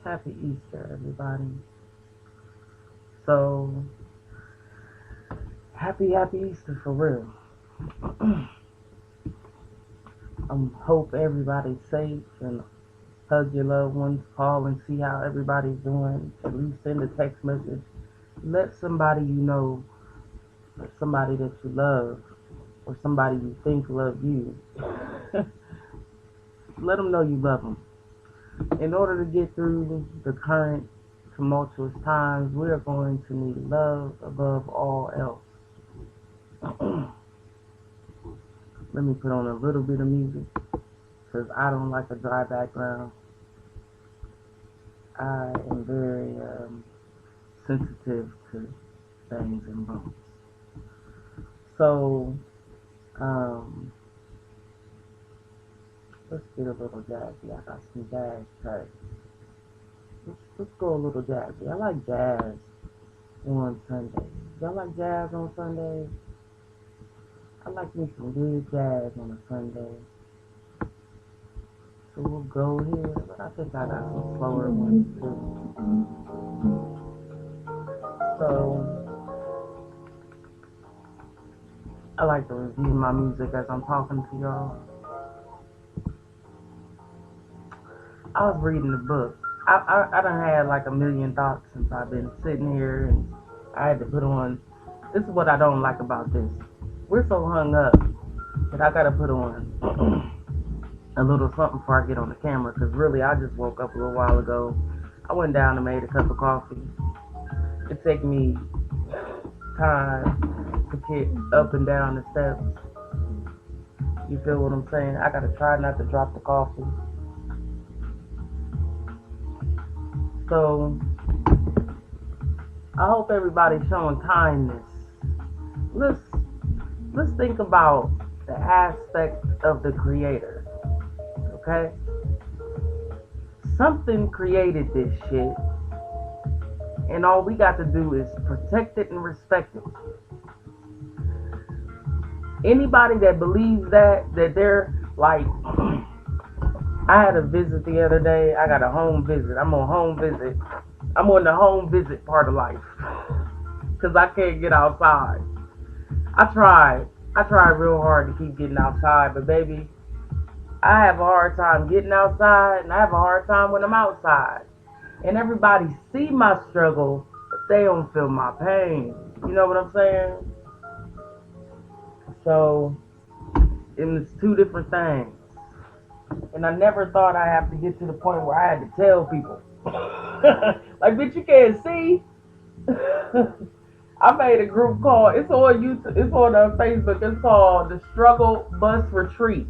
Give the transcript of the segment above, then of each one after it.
Happy Easter, everybody. So, happy Easter for real. Hope everybody's safe and hug your loved ones, call and see how everybody's doing. At least send a text message. Let somebody you know, or somebody that you love, or somebody you think love you, let them know you love them. In order to get through the current tumultuous times, we are going to need love above all else. Let me put on a little bit of music because I don't like a dry background. I am very sensitive to things and bumps. So, um, let's get a little jazzy. I got some jazz tracks. Let's go a little jazzy. I like jazz on Sundays. Y'all like jazz on Sundays? I like me some good jazz on a Sunday. So we'll go here, but I think I got some slower ones too. So I like to review my music as I'm talking to y'all. I was reading a book. I done had like a million thoughts since I've been sitting here, and I had to put on. This is what I don't like about this. We're so hung up that I gotta put on a little something before I get on the camera, because really I just woke up a little while ago. I went down and made a cup of coffee. It take me time to get up and down the steps. You feel what I'm saying? I gotta try not to drop the coffee. So I hope everybody's showing kindness. Let's think about the aspect of the creator. Okay? Something created this shit, and all we got to do is protect it and respect it. Anybody that believes that they're like, I had a visit the other day. I got a home visit. I'm on home visit. I'm on the home visit part of life because I can't get outside. I tried. I tried real hard to keep getting outside, but baby, I have a hard time getting outside, and I have a hard time when I'm outside. And everybody see my struggle, but they don't feel my pain. You know what I'm saying? So, and it's two different things. And I never thought I'd have to get to the point where I had to tell people. Like, bitch, you can't see. I made a group called, it's on YouTube, it's on Facebook, it's called the Struggle Bus Retreats.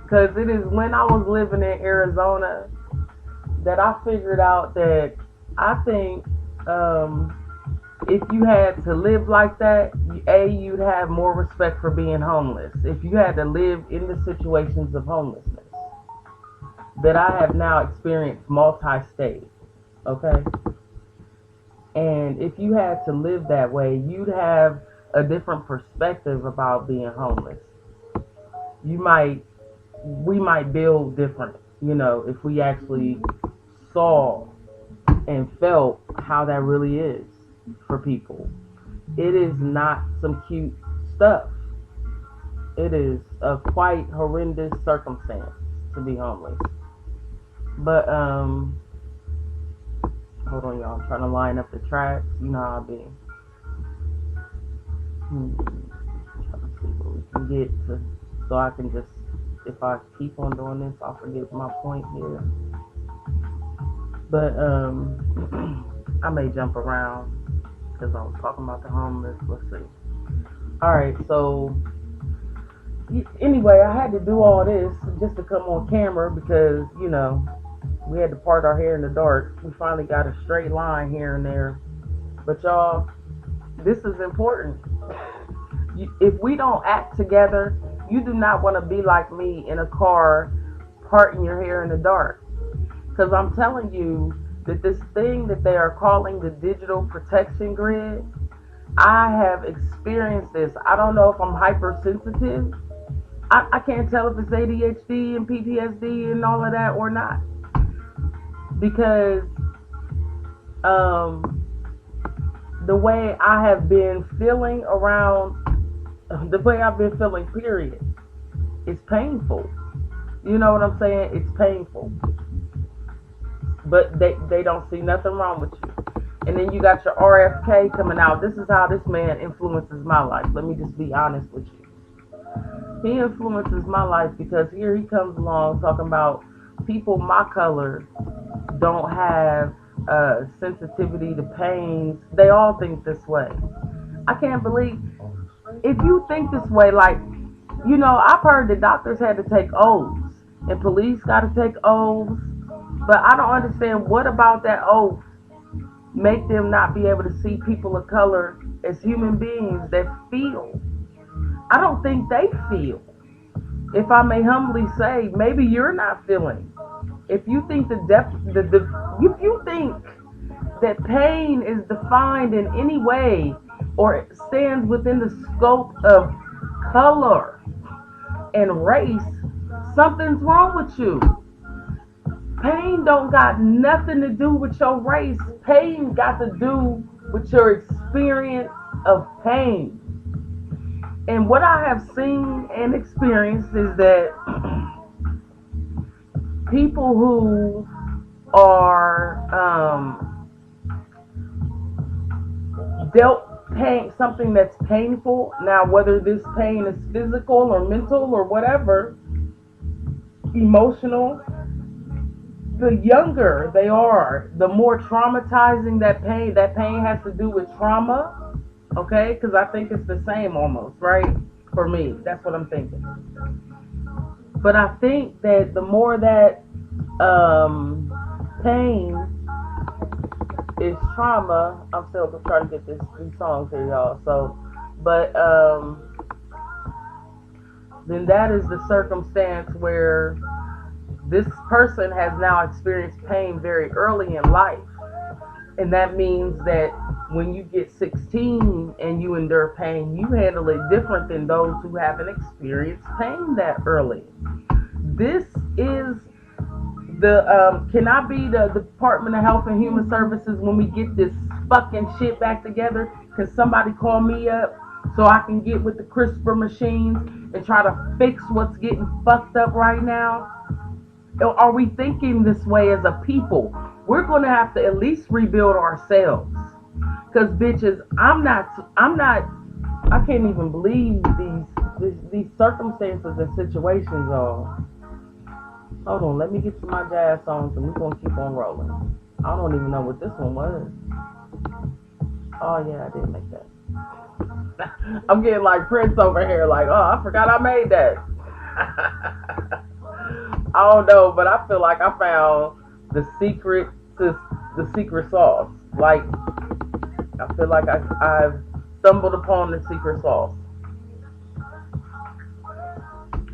Because it is when I was living in Arizona that I figured out that I think if you had to live like that, you'd have more respect for being homeless. If you had to live in the situations of homelessness that I have now experienced multi-state, okay? And if you had to live that way, you'd have a different perspective about being homeless. We might build different, if we actually saw and felt how that really is for people. It is not some cute stuff. It is a quite horrendous circumstance to be homeless. But hold on, y'all. I'm trying to line up the tracks. You know how I be. Trying to see what we can get to, so I can just, if I keep on doing this, I'll forget my point here. But I may jump around because I was talking about the homeless. Let's see. All right, so anyway, I had to do all this just to come on camera because we had to part our hair in the dark. We finally got a straight line here and there. But y'all, this is important. If we don't act together, you do not want to be like me in a car parting your hair in the dark. Because I'm telling you that this thing that they are calling the digital protection grid, I have experienced this. I don't know if I'm hypersensitive. I can't tell if it's ADHD and PTSD and all of that or not. because um, the way I have been feeling around, the way I've been feeling, period, is painful. You know what I'm saying? It's painful. But they don't see nothing wrong with you. And then you got your RFK coming out. This is how this man influences my life. Let me just be honest with you. He influences my life because here he comes along talking about people my color don't have sensitivity to pains. They all think this way. I can't believe if you think this way. Like, I've heard that doctors had to take oaths and police got to take oaths, but I don't understand what about that oath make them not be able to see people of color as human beings that feel. I don't think they feel. If I may humbly say, maybe you're not feeling. If you think if you think that pain is defined in any way or stands within the scope of color and race, something's wrong with you. Pain don't got nothing to do with your race. Pain got to do with your experience of pain. And what I have seen and experienced is that people who are dealt pain, something that's painful, now whether this pain is physical or mental or whatever, emotional, the younger they are, the more traumatizing that pain has to do with trauma, okay? Because I think it's the same almost, right? For me, that's what I'm thinking. But I think that the more that pain is trauma, I'm still trying to get these songs here, y'all. So, but then that is the circumstance where this person has now experienced pain very early in life. And that means that when you get 16 and you endure pain, you handle it different than those who haven't experienced pain that early. This is can I be the Department of Health and Human Services when we get this fucking shit back together? Can somebody call me up so I can get with the CRISPR machines and try to fix what's getting fucked up right now? Are we thinking this way as a people? We're going to have to at least rebuild ourselves. Because bitches, I can't even believe these circumstances and situations are. Hold on, let me get to my jazz songs and we're going to keep on rolling. I don't even know what this one was. Oh yeah, I did make that. I'm getting like Prince over here, like, oh, I forgot I made that. I don't know, but I feel like I found the secret to the secret sauce. Like, I feel like I've stumbled upon the secret sauce.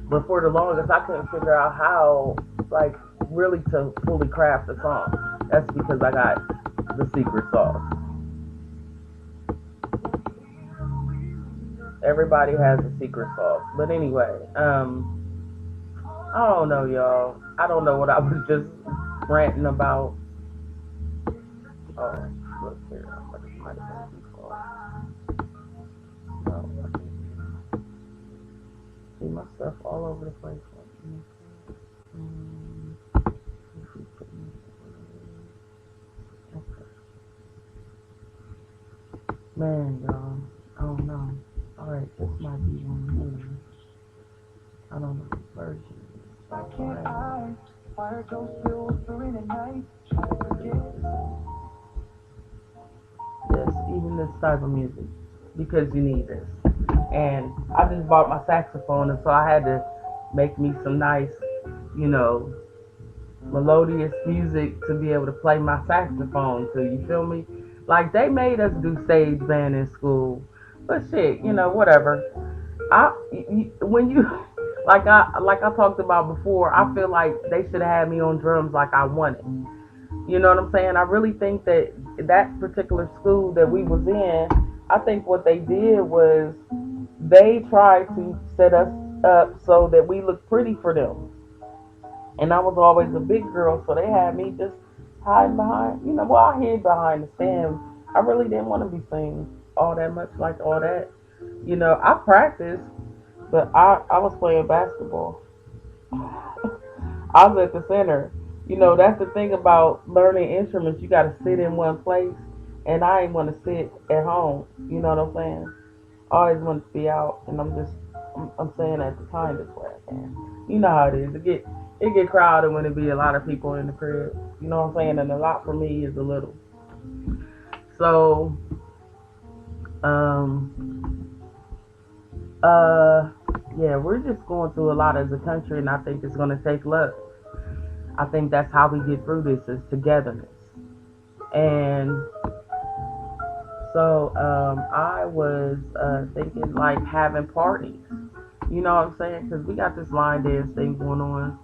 But for the longest, I couldn't figure out how, like, really to fully craft a song. That's because I got the secret sauce. Everybody has a secret sauce. But anyway, I don't know, y'all. I don't know what I was just ranting about. Oh, look here. I might have been too far. No. See my stuff all over the place. Okay. Man, y'all. I don't know. Alright, this might be one. I don't know the version. Why can't I? Fire goes filtering at night. Yes, even this type of music. Because you need this. And I just bought my saxophone, and so I had to make me some nice, melodious music to be able to play my saxophone to, you feel me? Like, they made us do stage band in school. But shit, whatever. When you like I talked about before, I feel like they should have had me on drums like I wanted. You know what I'm saying? I really think that particular school that we was in, I think what they did was they tried to set us up so that we looked pretty for them. And I was always a big girl, so they had me just hiding behind, well, I hid behind the stand. I really didn't want to be seen all that much, like all that. I practiced, but I was playing basketball. I was at the center. That's the thing about learning instruments. You got to sit in one place, and I ain't want to sit at home. You know what I'm saying? I always want to be out, and I'm saying at the time this way I can. You know how it is. It get crowded when it be a lot of people in the crib. You know what I'm saying? And a lot for me is a little. So, um, uh, yeah, we're just going through a lot as a country, and I think it's gonna take luck. I think that's how we get through this is togetherness. And so, I was thinking like having parties. You know what I'm saying? Because we got this line dance thing going on.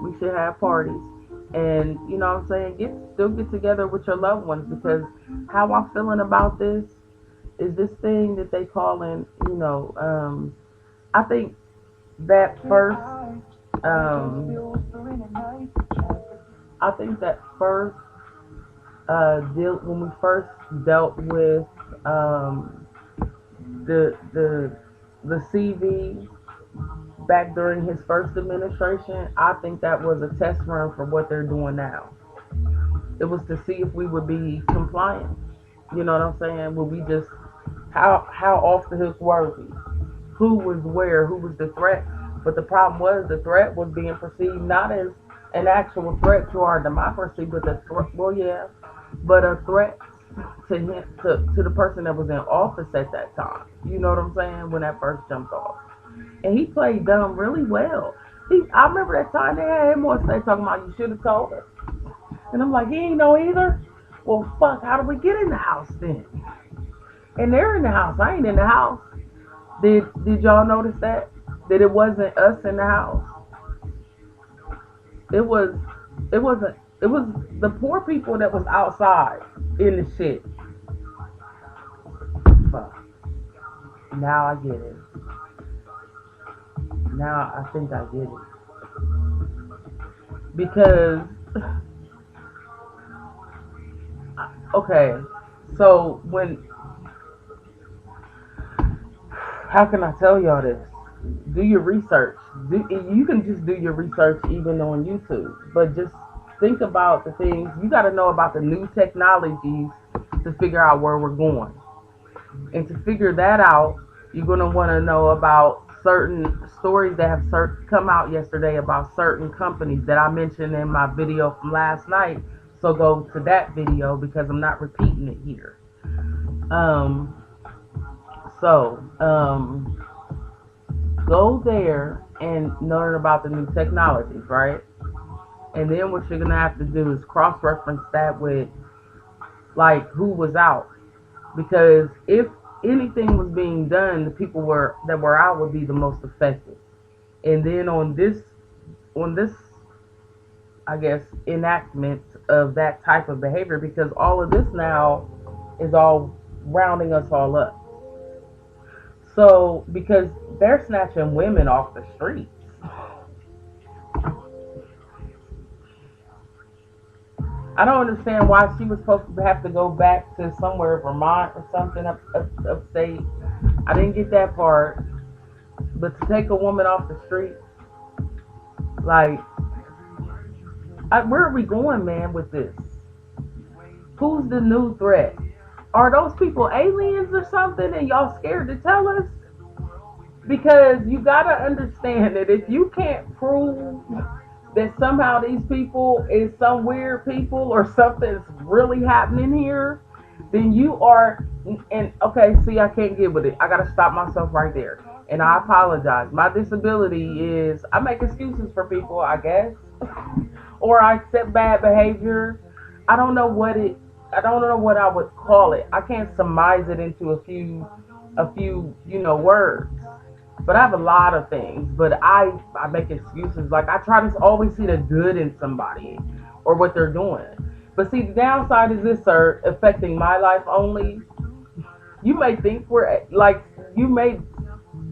We should have parties, and you know what I'm saying. Still get together with your loved ones because how I'm feeling about this is this thing that they calling. I think that first. I think that first deal when we first dealt with um, the CV back during his first administration, I think that was a test run for what they're doing now. It was to see if we would be compliant. You know what I'm saying? Would we just how off the hook were we? Who was where? Who was the threat? But the problem was the threat was being perceived not as an actual threat to our democracy, but a threat. Well, yeah, but a threat to him to the person that was in office at that time. You know what I'm saying? When that first jumped off, and he played dumb really well. I remember that time they had him on stage talking about you should have told us, and I'm like he ain't know either. Well, fuck, how do we get in the house then? And they're in the house. I ain't in the house. Did y'all notice that? That it wasn't us in the house. It was it was the poor people that was outside in the shit. Fuck. Now I get it. Now I think I get it. Because okay, so when how can I tell y'all this? Do your research. You can just do your research even on YouTube, but just think about the things you got to know about the new technologies to figure out where we're going. And to figure that out, you're gonna want to know about certain stories that have come out yesterday about certain companies that I mentioned in my video from last night. So go to that video because I'm not repeating it here. Um, so go there and learn about the new technologies, right? And then what you're gonna have to do is cross-reference that with like who was out, because if anything was being done, the people that were out would be the most affected. And then on this, I guess, enactment of that type of behavior, because all of this now is all rounding us all up. So because they're snatching women off the streets. I don't understand why she was supposed to have to go back to somewhere, Vermont or something upstate. I didn't get that part. But to take a woman off the street, like, where are we going, man, with this? Who's the new threat? Are those people aliens or something and y'all scared to tell us? Because you gotta understand that if you can't prove that somehow these people is some weird people or something's really happening here, then you are, and okay, see, I can't get with it. I gotta stop myself right there. And I apologize. My disability is, I make excuses for people, I guess, or I accept bad behavior. I don't know what it, I don't know what I would call it. I can't surmise it into a few, words. But I have a lot of things. But I make excuses. Like I try to always see the good in somebody or what they're doing. But see, the downside is this, sir, affecting my life only. You may think we're like you may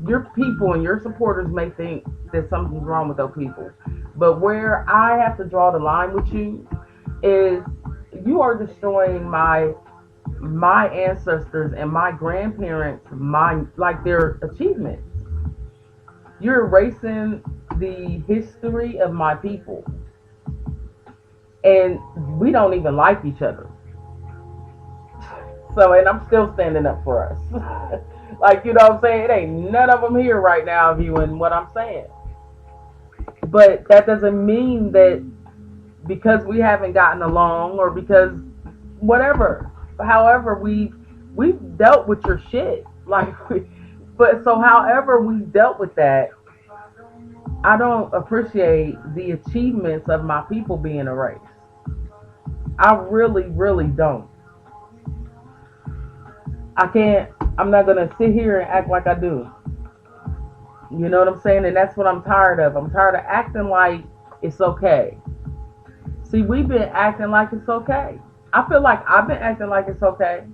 your people and your supporters may think that something's wrong with those people. But where I have to draw the line with you is you are destroying my ancestors and my grandparents, my like their achievements. You're erasing the history of my people, and we don't even like each other. So, and I'm still standing up for us. Like, you know what I'm saying? It ain't none of them here right now viewing what I'm saying. But that doesn't mean that because we haven't gotten along or because whatever. However, we've dealt with your shit. But so however we dealt with that, I don't appreciate the achievements of my people being erased. I really, really don't. I can't. I'm not gonna sit here and act like I do. You know what I'm saying? And that's what I'm tired of. I'm tired of acting like it's okay. See, we've been acting like it's okay. I feel like I've been acting like it's okay.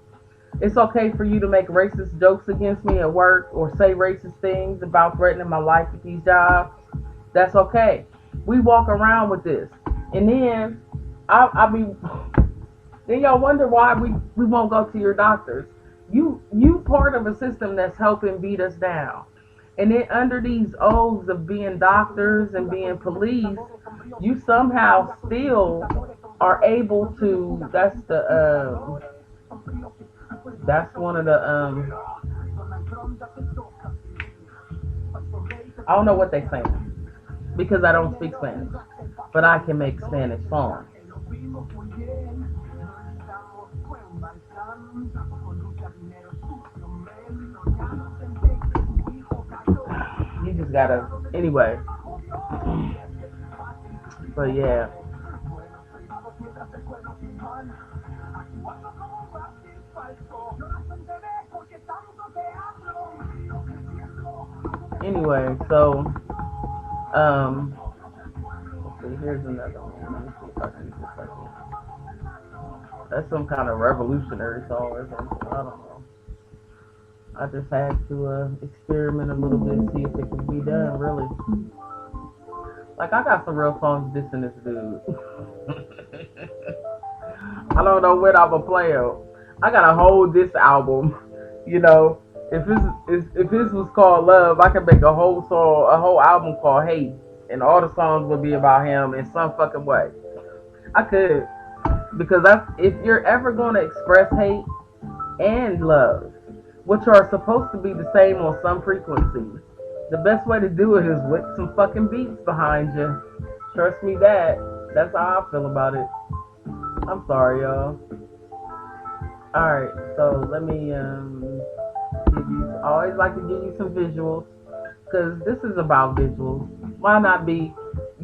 It's okay for you to make racist jokes against me at work or say racist things about threatening my life at these jobs. That's okay. We walk around with this. And then I mean then y'all wonder why we won't go to your doctors. You part of a system that's helping beat us down. And then under these oaths of being doctors and being police, you somehow still are able to. That's one of the I don't know what they saying because I don't speak Spanish, but I can make Spanish songs. You just gotta anyway. But yeah. Anyway, so let's see. Here's another one. Let me see if I can use this right here. That's some kind of revolutionary song or something. I don't know. I just had to experiment a little bit, see if it could be done. Really, like I got some real songs dissing this dude. I don't know when I'm gonna play them. I got a whole diss album. You know, if this was called Love, I could make a whole song, a whole album called Hate, and all the songs would be about him in some fucking way. I could because if you're ever gonna express hate and love, which are supposed to be the same on some frequencies, the best way to do it is with some fucking beats behind you. Trust me that. That's how I feel about it. I'm sorry, y'all. Alright, so let me give you. I always like to give you some visuals because this is about visuals. Why not be,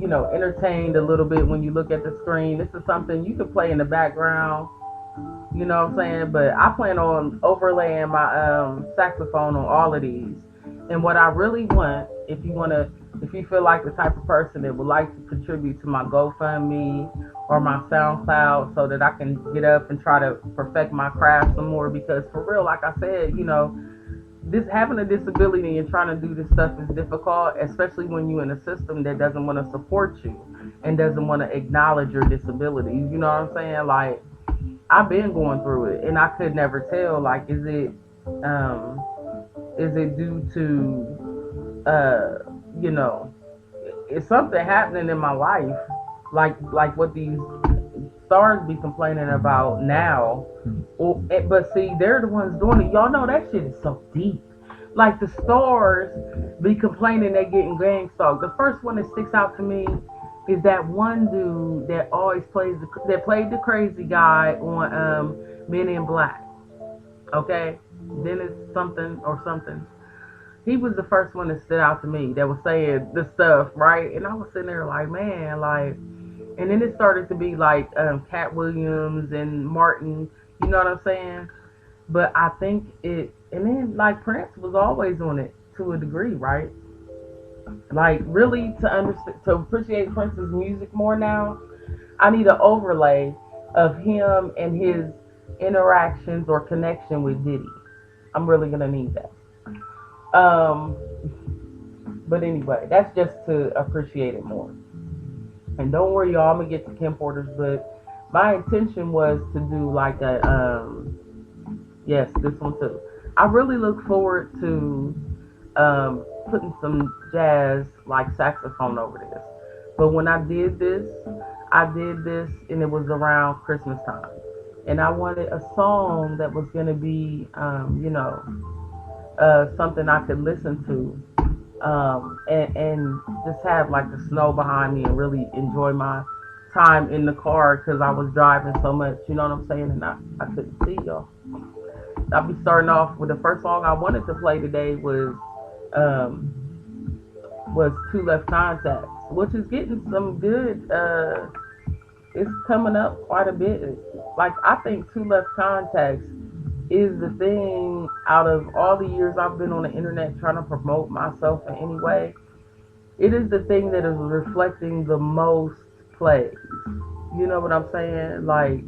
entertained a little bit when you look at the screen? This is something you can play in the background. You know what I'm saying? But I plan on overlaying my saxophone on all of these. And what I really want, if you feel like the type of person that would like to contribute to my GoFundMe or my SoundCloud so that I can get up and try to perfect my craft some more, because for real, like I said, this having a disability and trying to do this stuff is difficult, especially when you're in a system that doesn't want to support you and doesn't want to acknowledge your disability. You know what I'm saying? Like, I've been going through it, and I could never tell. Like, is it due to, is something happening in my life, like what these stars be complaining about now? But see, they're the ones doing it. Y'all know that shit is so deep. Like the stars be complaining they getting gang stalked. The first one that sticks out to me is that one dude that always that played the crazy guy on Men in Black. Okay, Dennis something or something. He was the first one that stood out to me that was saying the stuff, right? And I was sitting there like, man, like, and then it started to be like Cat Williams and Martin. You know what I'm saying? But I think and then like Prince was always on it to a degree, right? Like really to understand, to appreciate Prince's music more now, I need an overlay of him and his interactions or connection with Diddy. I'm really gonna need that. Um, but anyway, that's just to appreciate it more. And don't worry, y'all, I'm gonna get to Kim Porter's book. My intention was to do like a yes, this one too. I really look forward to putting some jazz like saxophone over this. But when I did this and it was around Christmas time. And I wanted a song that was gonna be something I could listen to, and just have like the snow behind me and really enjoy my time in the car because I was driving so much, you know what I'm saying? And I couldn't see y'all. I'll be starting off with the first song I wanted to play today um, was Two Left Contacts, which is getting some good. It's coming up quite a bit. Like I think Two Left Contacts is the thing out of all the years I've been on the internet trying to promote myself in any way. It is the thing that is reflecting the most plays. You know what I'm saying? Like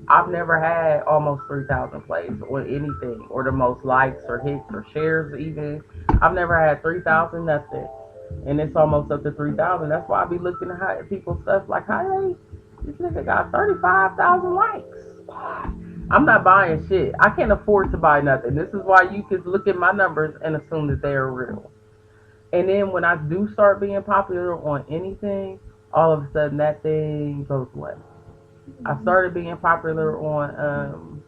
I've never had almost 3,000 plays or anything, or the most likes or hits or shares even. I've never had 3,000 nothing, and it's almost up to 3,000. That's why I be looking at people's stuff like, hey, this nigga got 35,000 likes. I'm not buying shit. I can't afford to buy nothing. This is why you could look at my numbers and assume that they are real. And then when I do start being popular on anything, all of a sudden that thing goes away. I started being popular on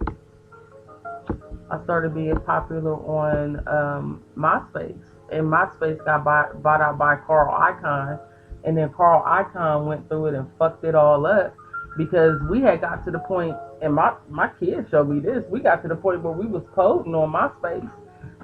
MySpace, and MySpace got bought out by Carl Icahn, and then Carl Icahn went through it and fucked it all up because we had got to the point, and my kids showed me this. We got to the point where we was coding on MySpace.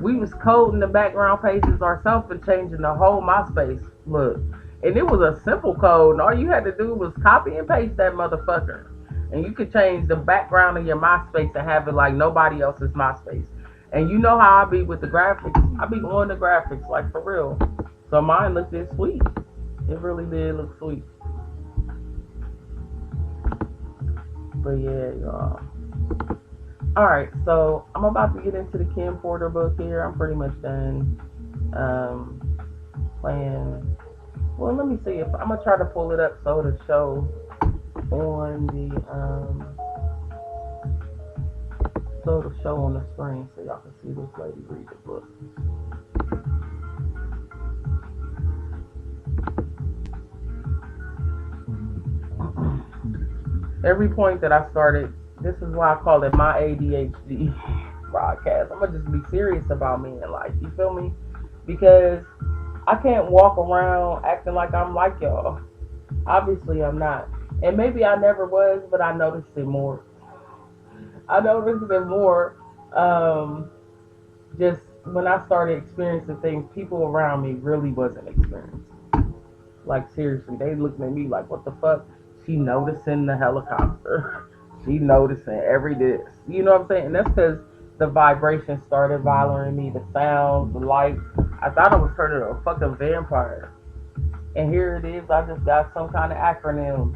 We was coding the background pages ourselves and changing the whole MySpace look. And it was a simple code, and all you had to do was copy and paste that motherfucker. And you could change the background of your MySpace and have it like nobody else's MySpace. And you know how I be with the graphics. I be on the graphics, like for real. So mine looked this sweet. It really did look sweet. But yeah, y'all. Alright, so I'm about to get into the Kim Porter book here. I'm pretty much done playing. Well, let me see if I'm gonna try to pull it up so it'll show on the on the screen so y'all can see this lady read the book. Every point that I started, this is why I call it my ADHD broadcast. I'm gonna just be serious about me in life. You feel me? Because I can't walk around acting like I'm like y'all. Obviously, I'm not. And maybe I never was, but I noticed it more. I noticed it more just when I started experiencing things people around me really wasn't experiencing. Like, seriously, they looking at me like, what the fuck? She noticing the helicopter. She noticing every this. You know what I'm saying? And that's because the vibration started bothering me, the sounds, the lights. I thought I was turning a fucking vampire. And here it is, I just got some kind of acronym.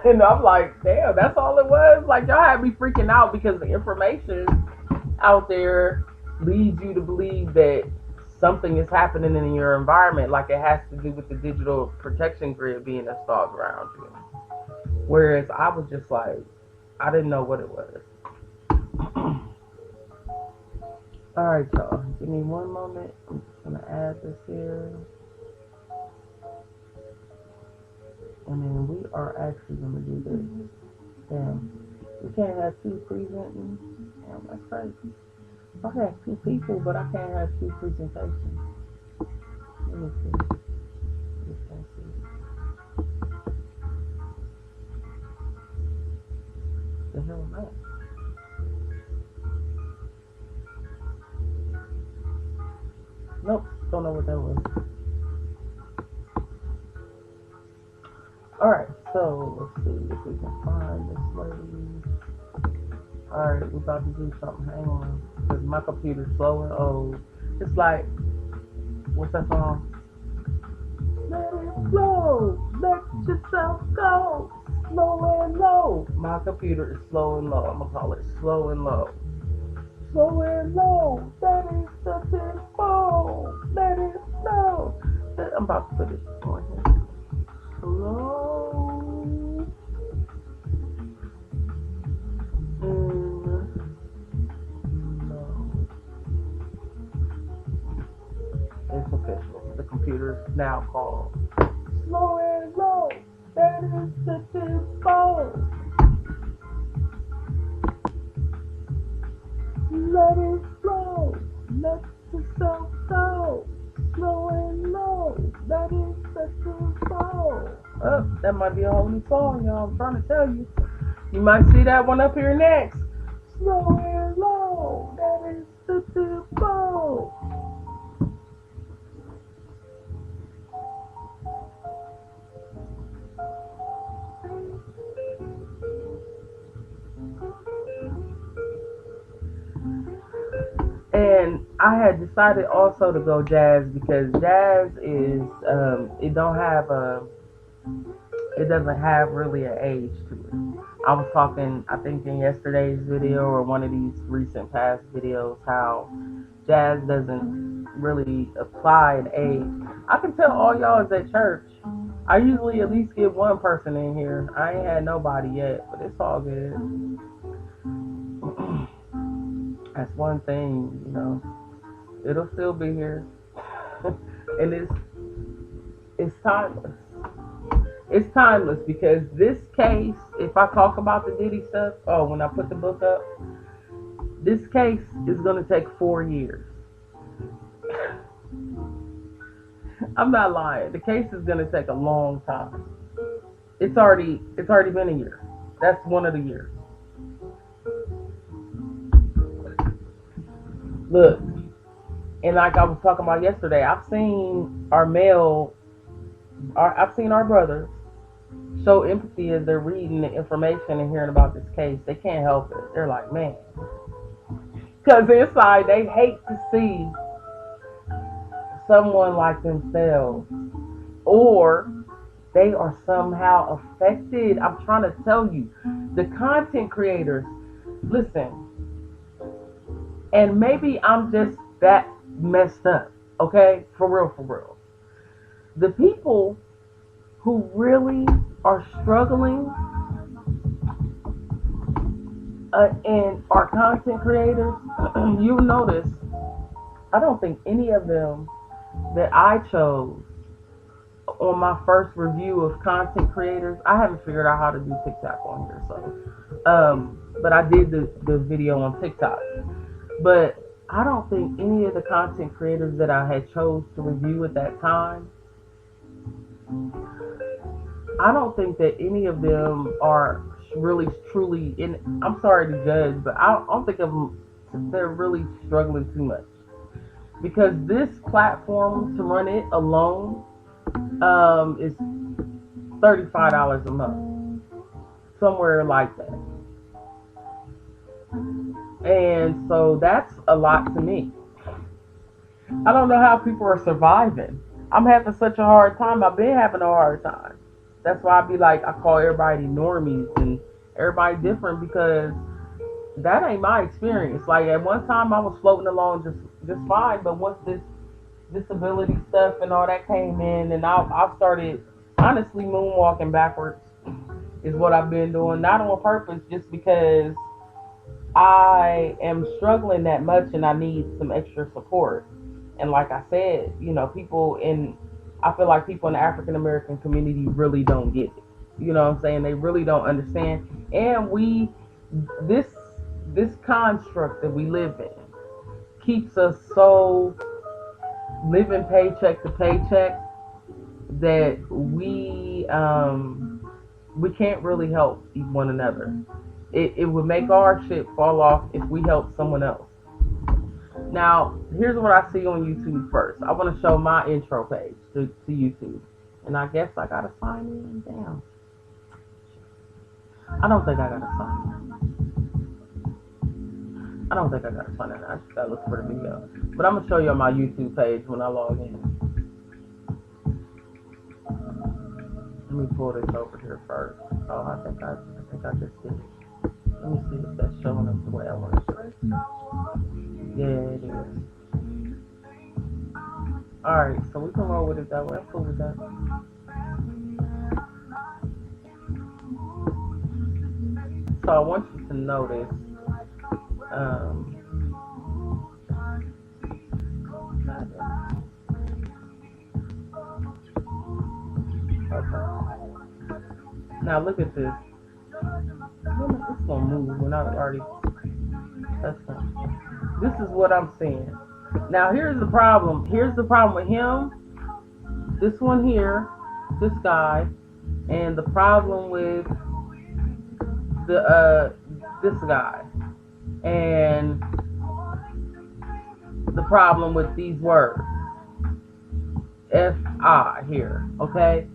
And I'm like, damn, that's all it was? Like, y'all had me freaking out because the information out there leads you to believe that something is happening in your environment, like it has to do with the digital protection grid being installed around you. Whereas I was just like, I didn't know what it was. Alright, y'all. Give me one moment. I'm just going to add this here. And then we are actually going to do this. Damn. We can't have two presenting. Damn, that's crazy. I can have two people, but I can't have two presentations. Let me see. Just can't see. The hell is that? Nope, don't know what that was. Alright, so let's see if we can find this lady. Alright, we're about to do something. Hang on. Because my computer's slow and old. It's like, what's that song? Let it flow. Let yourself go. Slow and low. My computer is slow and low. I'm going to call it slow and low. Slow and low. That is the tempo. Let it flow. I'm about to put it on here. Slow now called Slow and Low. That is the tempo. Let it flow. Let yourself go. Slow and low. That is the tempo. Oh, that might be a whole new song, y'all. I'm trying to tell you. You might see that one up here next. Slow and low. That is the tempo. And I had decided also to go jazz because jazz is it don't have a it doesn't have really an age to it. I was talking I think in yesterday's video or one of these recent past videos how jazz doesn't really apply an age. I can tell all y'all is at church. I usually at least get one person in here. I ain't had nobody yet, but it's all good. That's one thing, you know. It'll still be here, and it's timeless. It's timeless because this case, if I talk about the Diddy stuff, oh, when I put the book up, this case is gonna take 4 years. I'm not lying. The case is gonna take a long time. It's already been a year. That's one of the years. Look, and like I was talking about yesterday, I've seen I've seen our brothers show empathy as they're reading the information and hearing about this case. They can't help it. They're like, man, because inside they hate to see someone like themselves, or they are somehow affected. I'm trying to tell you, the content creators, listen, and maybe I'm just that messed up, okay? For real, for real. The people who really are struggling and are content creators, you notice, I don't think any of them that I chose on my first review of content creators, I haven't figured out how to do TikTok on here, so, but I did the video on TikTok. But I don't think any of the content creators that I had chose to review at that time, I don't think that any of them are really truly in. I'm sorry to judge, but I don't think of them. They're really struggling too much because this platform to run it alone is $35 a month, somewhere like that. And so that's a lot to me. I don't know how people are surviving. I'm having such a hard time. I've been having a hard time. That's why I be like, I call everybody normies and everybody different because that ain't my experience. Like at one time I was floating along just fine, but once this disability stuff and all that came in, and I started honestly moonwalking backwards is what I've been doing, not on purpose, just because I am struggling that much and I need some extra support. And like I said, you know, I feel like people in the African American community really don't get it. You know what I'm saying? They really don't understand. And this, this construct that we live in keeps us so living paycheck to paycheck that we can't really help one another. It would make our shit fall off if we help someone else. Now, here's what I see on YouTube first. I want to show my intro page to YouTube. And I guess I gotta sign in. Damn. I don't think I gotta sign in. I don't think I gotta sign in. I just gotta look for the video. But I'm gonna show you on my YouTube page when I log in. Let me pull this over here first. Oh, I think I just did it. Let me see if that's showing up the way I want to show it. Yeah, it is. Alright, so we can roll with it that way. I'm cool with that. So I want you to notice, Okay. Now look at this. It's gonna move when I already. That's fine. This is what I'm seeing. Now here's the problem. Here's the problem with him. This one here, this guy, and the problem with the this guy, and the problem with these words. FI here, okay?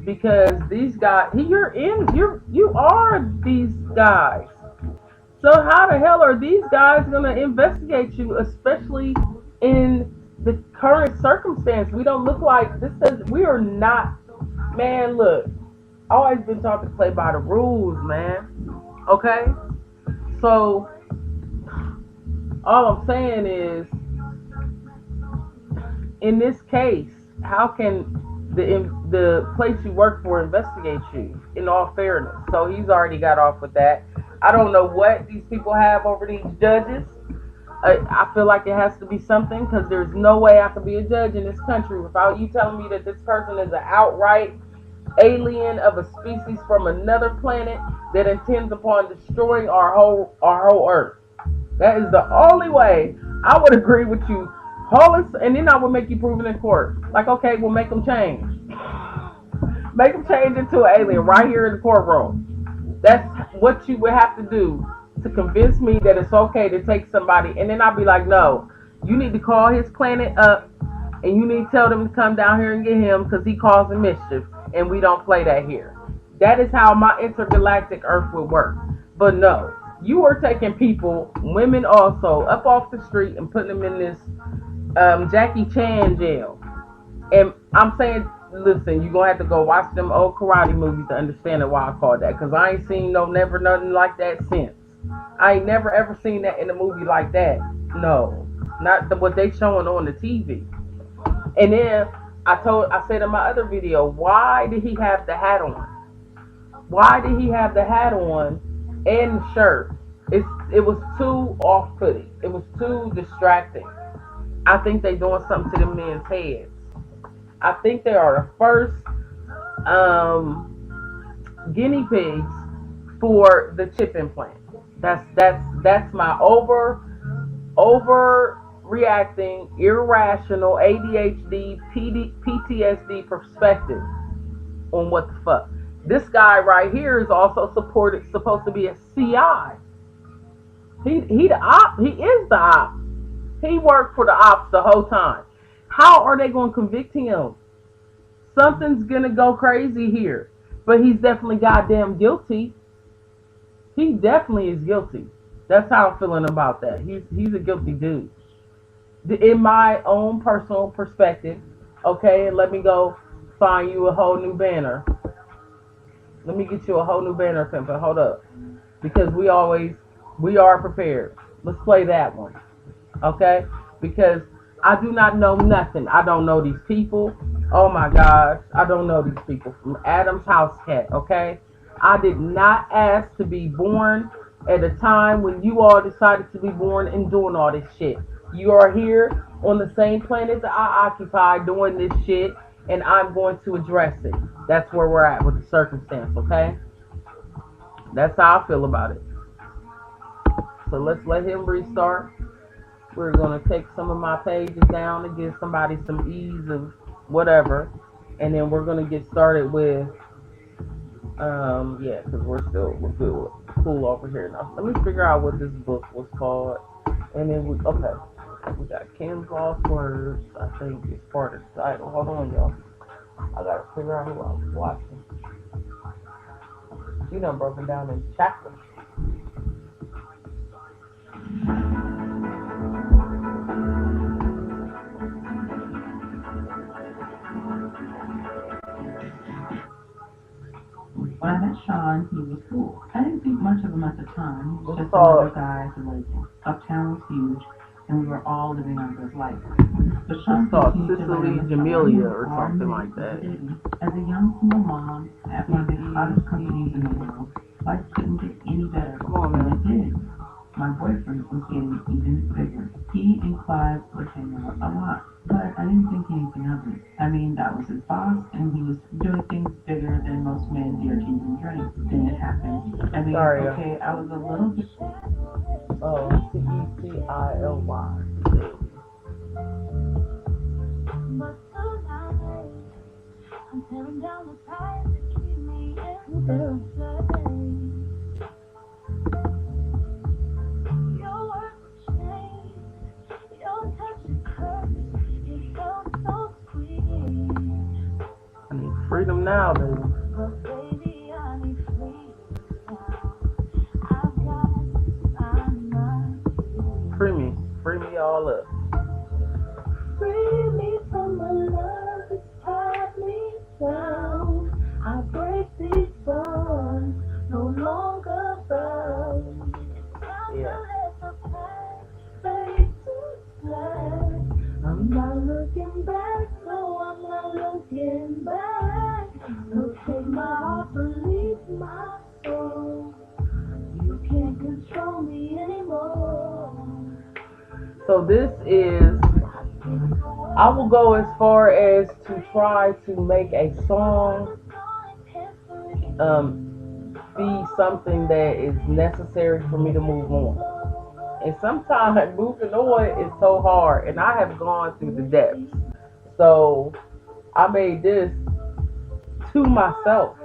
Because these guys, you are these guys. So how the hell are these guys gonna investigate you, especially in the current circumstance? We don't look like this. Says we are not. Man, look, I always been taught to play by the rules, man. Okay, so all I'm saying is, in this case, how can the place you work for investigate you? In all fairness, so he's already got off with that. I don't know what these people have over these judges. I feel like it has to be something, because there's no way I can be a judge in this country without you telling me that this person is an outright alien of a species from another planet that intends upon destroying our whole Earth. That is the only way I would agree with you. And then I would make you prove it in court. Like, okay, we'll make them change. Make them change into an alien right here in the courtroom. That's what you would have to do to convince me that it's okay to take somebody. And then I'll be like, no, you need to call his planet up, and you need to tell them to come down here and get him, because he causing mischief, and we don't play that here. That is how my intergalactic Earth would work. But no, you are taking people, women also, up off the street and putting them in this Jackie Chan jail. And I'm saying, listen, you're gonna have to go watch them old karate movies to understand it, why I call that. Because I ain't seen never nothing like that since. I ain't never ever seen that in a movie like that. No, not what they showing on the TV. And then I said in my other video, why did he have the hat on? Why did he have the hat on and the shirt? It was too off-putting. It was too distracting. I think they doing something to the men's heads. I think they are the first guinea pigs for the chip implant. That's my overreacting, irrational ADHD, PTSD perspective on what the fuck. This guy right here is also supposed to be a CI. He the op. He is the op. He worked for the ops the whole time. How are they going to convict him? Something's going to go crazy here. But he's definitely goddamn guilty. He definitely is guilty. That's how I'm feeling about that. He's a guilty dude. In my own personal perspective, okay, and let me go find you a whole new banner. Let me get you a whole new banner, Pimpa. Hold up. Because we are prepared. Let's play that one. Okay? Because I do not know nothing. I don't know these people. Oh my gosh. I don't know these people. From Adam's house cat. Okay? I did not ask to be born at a time when you all decided to be born and doing all this shit. You are here on the same planet that I occupy doing this shit, and I'm going to address it. That's where we're at with the circumstance, okay? That's how I feel about it. So let's let him restart. We're going to take some of my pages down and give somebody some ease of whatever. And then we're going to get started with, yeah, because we're cool over here now. Let me figure out what this book was called. And then we got Ken's Lost Words. I think it's part of the title. Hold on, y'all. I got to figure out who I was watching. She done broken down in chapters. When I met Sean, he was cool. I didn't think much of him at the time. He was just another guy who, like, uptown was huge, and we were all living our best life. But Sean continued to Jamelia or something like that. As a young single mom at one of the hottest companies in the world, life couldn't get any better than it did. My boyfriend was getting even bigger. He and Clive were hanging out a lot. But I didn't think anything of it. I mean, that was his boss, and he was doing things bigger than most men dare to even drink. Then it happened. I mean, Sorry. okay, I was a little bit. Oh, Cecily. I'm tearing down the ties that keep me in this place. Your words will change. Your touch is curse. It felt so sweet. I need freedom now, baby. But baby, I need freedom now. I've got to find my feet. Free me all up. Free me from the love that's tied me down. I break these bonds, no longer bound. It's time to let the past fade to black. I'm not looking back, no, I'm not looking back. So take my heart, believe my soul. You can't control me anymore. So this is, I will go as far as to try to make a song be something that is necessary for me to move on. And sometimes moving on is so hard, and I have gone through the depths. So I made this to myself.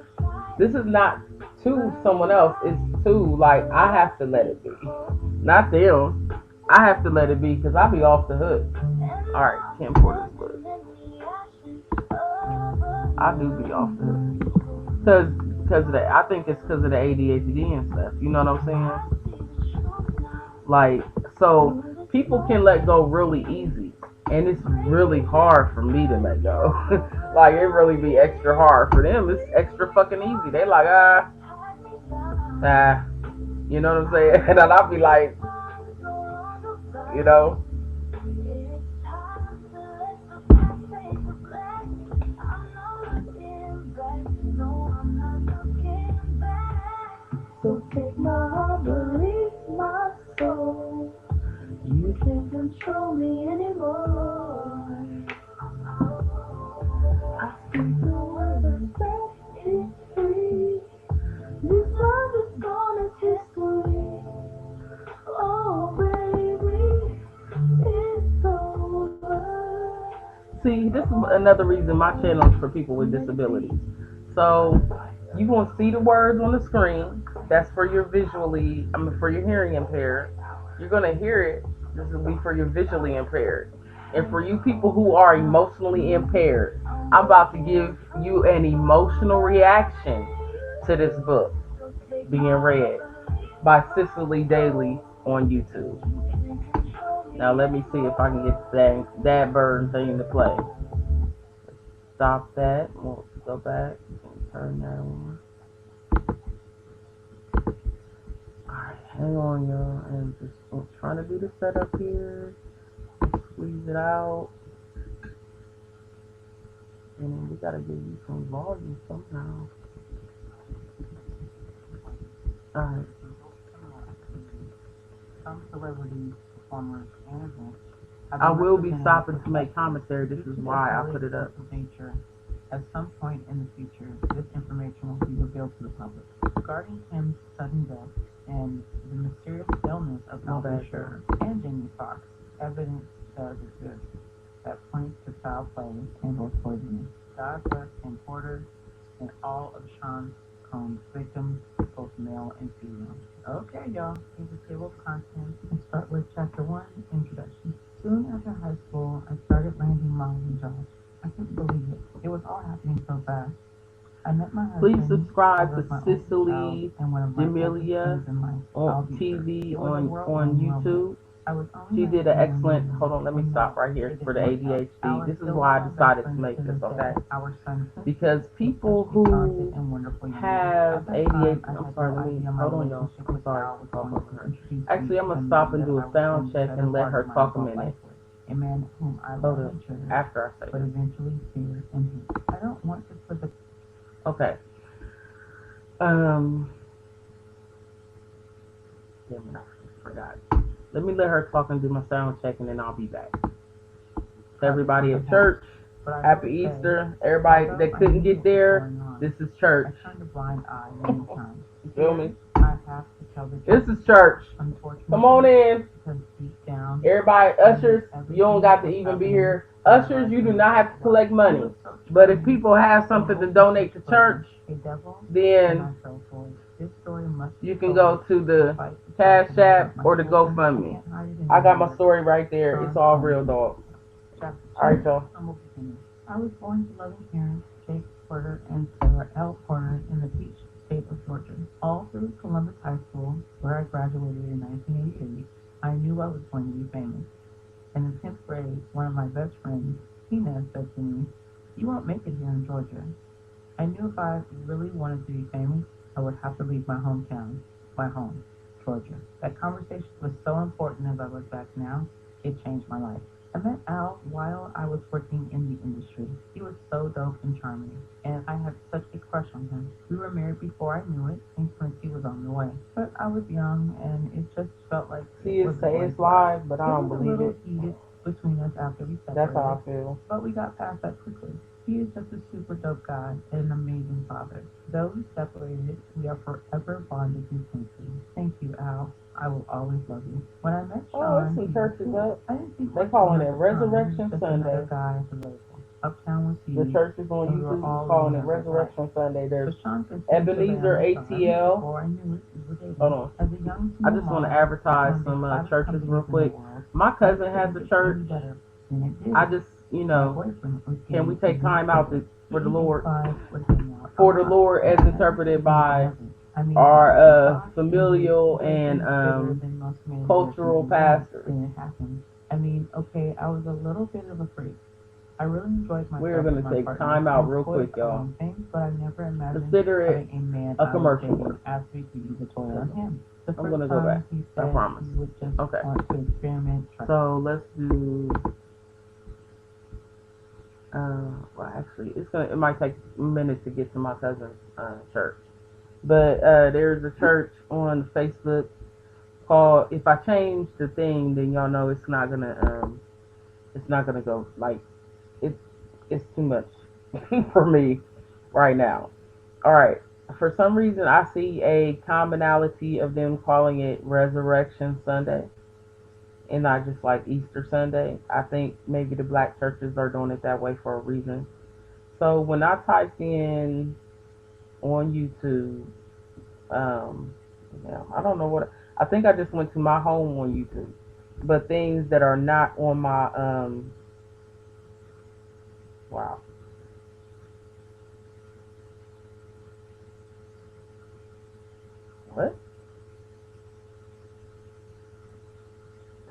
This is not to someone else. It's to, like, I have to let it be, not them. I have to let it be because I'll be off the hook. All right, can't pour this wood. I do be off the hook because of that. I think it's because of the ADHD and stuff. You know what I'm saying? Like, so people can let go really easy, and it's really hard for me to let go. Like, it really be extra hard for them. It's extra fucking easy. They like, you know what I'm saying? And then I'll be like, you know. So take my heart, believe my soul. You can't control me anymore. I speak the words that set it free. This love is gone as history. Oh baby, it's over. See, this is another reason my channel is for people with disabilities. So you gonna see the words on the screen. That's for your for your hearing impaired. You're gonna hear it. This will be for your visually impaired. And for you people who are emotionally impaired, I'm about to give you an emotional reaction to this book being read by Cicely Daly on YouTube. Now let me see if I can get that bird thing to play. Stop that. We'll go back and turn that on. Alright, hang on, y'all. And just I'm trying to do the setup here. Squeeze it out. And then we gotta give you some volume somehow. Alright. Some celebrities, performers, and events. I will be stopping to make commentary. This is why I put it up. Nature. At some point in the future, this information will be revealed to the public regarding Kim's sudden death and the mysterious illness of Elvis Shirley and Jamie Foxx. Evidence does exist that points to foul play and or poisoning. God bless importers and all of Sean Combs' victims, both male and female. Okay, y'all, here's a table of contents. Let's start with Chapter 1, Introduction. Soon after high school, I started landing modeling jobs. I couldn't believe it. It was all happening so fast. I met my husband. Please subscribe to Cicely D'Amelia on TV on YouTube. She did an excellent. Hold on, let me stop right here for the ADHD. This is why I decided to make this, okay? Because people who have ADHD, I'm sorry, let me hold on, y'all. I'm sorry to talk over her. Actually, I'm gonna stop and do a sound check and let her talk a minute. A man whom I Hold up. After I say but this. eventually fear and hate. I don't want to put the Okay. Damn it, I forgot. Let me let her talk and do my sound check, and then I'll be back. to everybody at something church. But I Happy will say, Easter. Everybody although that I couldn't knew get what was there, going on, this is I church. turned a blind eye many times. Feel me? I have to tell the This truth. is church. Unfortunately, Come on in. because deep down, Everybody, ushers, you don't got to even be here. Ushers, you do not have to collect money. But if people have something to donate to church, then you can go to the Cash App or the GoFundMe. I got my story right there. It's all real, dog. All right, y'all. I was born to loving parents, Jake Porter and Sarah L. Porter, in the Peach State of Georgia. All through Columbus High School, where I graduated in 1988, I knew I was going to be famous. In the 10th grade, one of my best friends, Tina, said to me, "You won't make it here in Georgia." I knew if I really wanted to be famous, I would have to leave my hometown, my home, Georgia. That conversation was so important as I look back now. It changed my life. I met Al while I was working in the industry. He was so dope and charming, and I had such a crush on him. We were married before I knew it, and Quincy was on the way. But I was young, and it just felt like See, it say it's live, but I don't believe it. It was a little heated between us after we separated. That's how I feel. But we got past that quickly. He is just a super dope guy and an amazing father. Though we separated, we are forever bonded through Quincy. Thank you, Al. I will always love you. When I met Sean, there's some churches up. I didn't think They calling it Resurrection Sunday. Guy at the label. Uptown was huge. The churches on YouTube is calling it Resurrection Sunday. There's Ebenezer ATL. Hold on. I just want to advertise some churches real quick. My cousin has a church. I just, can we take time out for the Lord? For the Lord, as interpreted by our familial and cultural pastors. I mean, okay, I was a little bit of a freak. I really enjoyed myself. We're going to take time out real quick, y'all. But I never imagined consider it a man a commercial. asked me to use a toy on him. I'm going to go back. I promise. Okay. So let's do. Well, actually, it might take a minute to get to my cousin's church. But there's a church on Facebook called. If I change the thing, then y'all know it's not gonna go like it's too much for me right now. All right. For some reason, I see a commonality of them calling it Resurrection Sunday and not just like Easter Sunday. I think maybe the black churches are doing it that way for a reason. So when I typed in on YouTube, I don't know what, I think I just went to my home on YouTube, but things that are not on my, wow. What?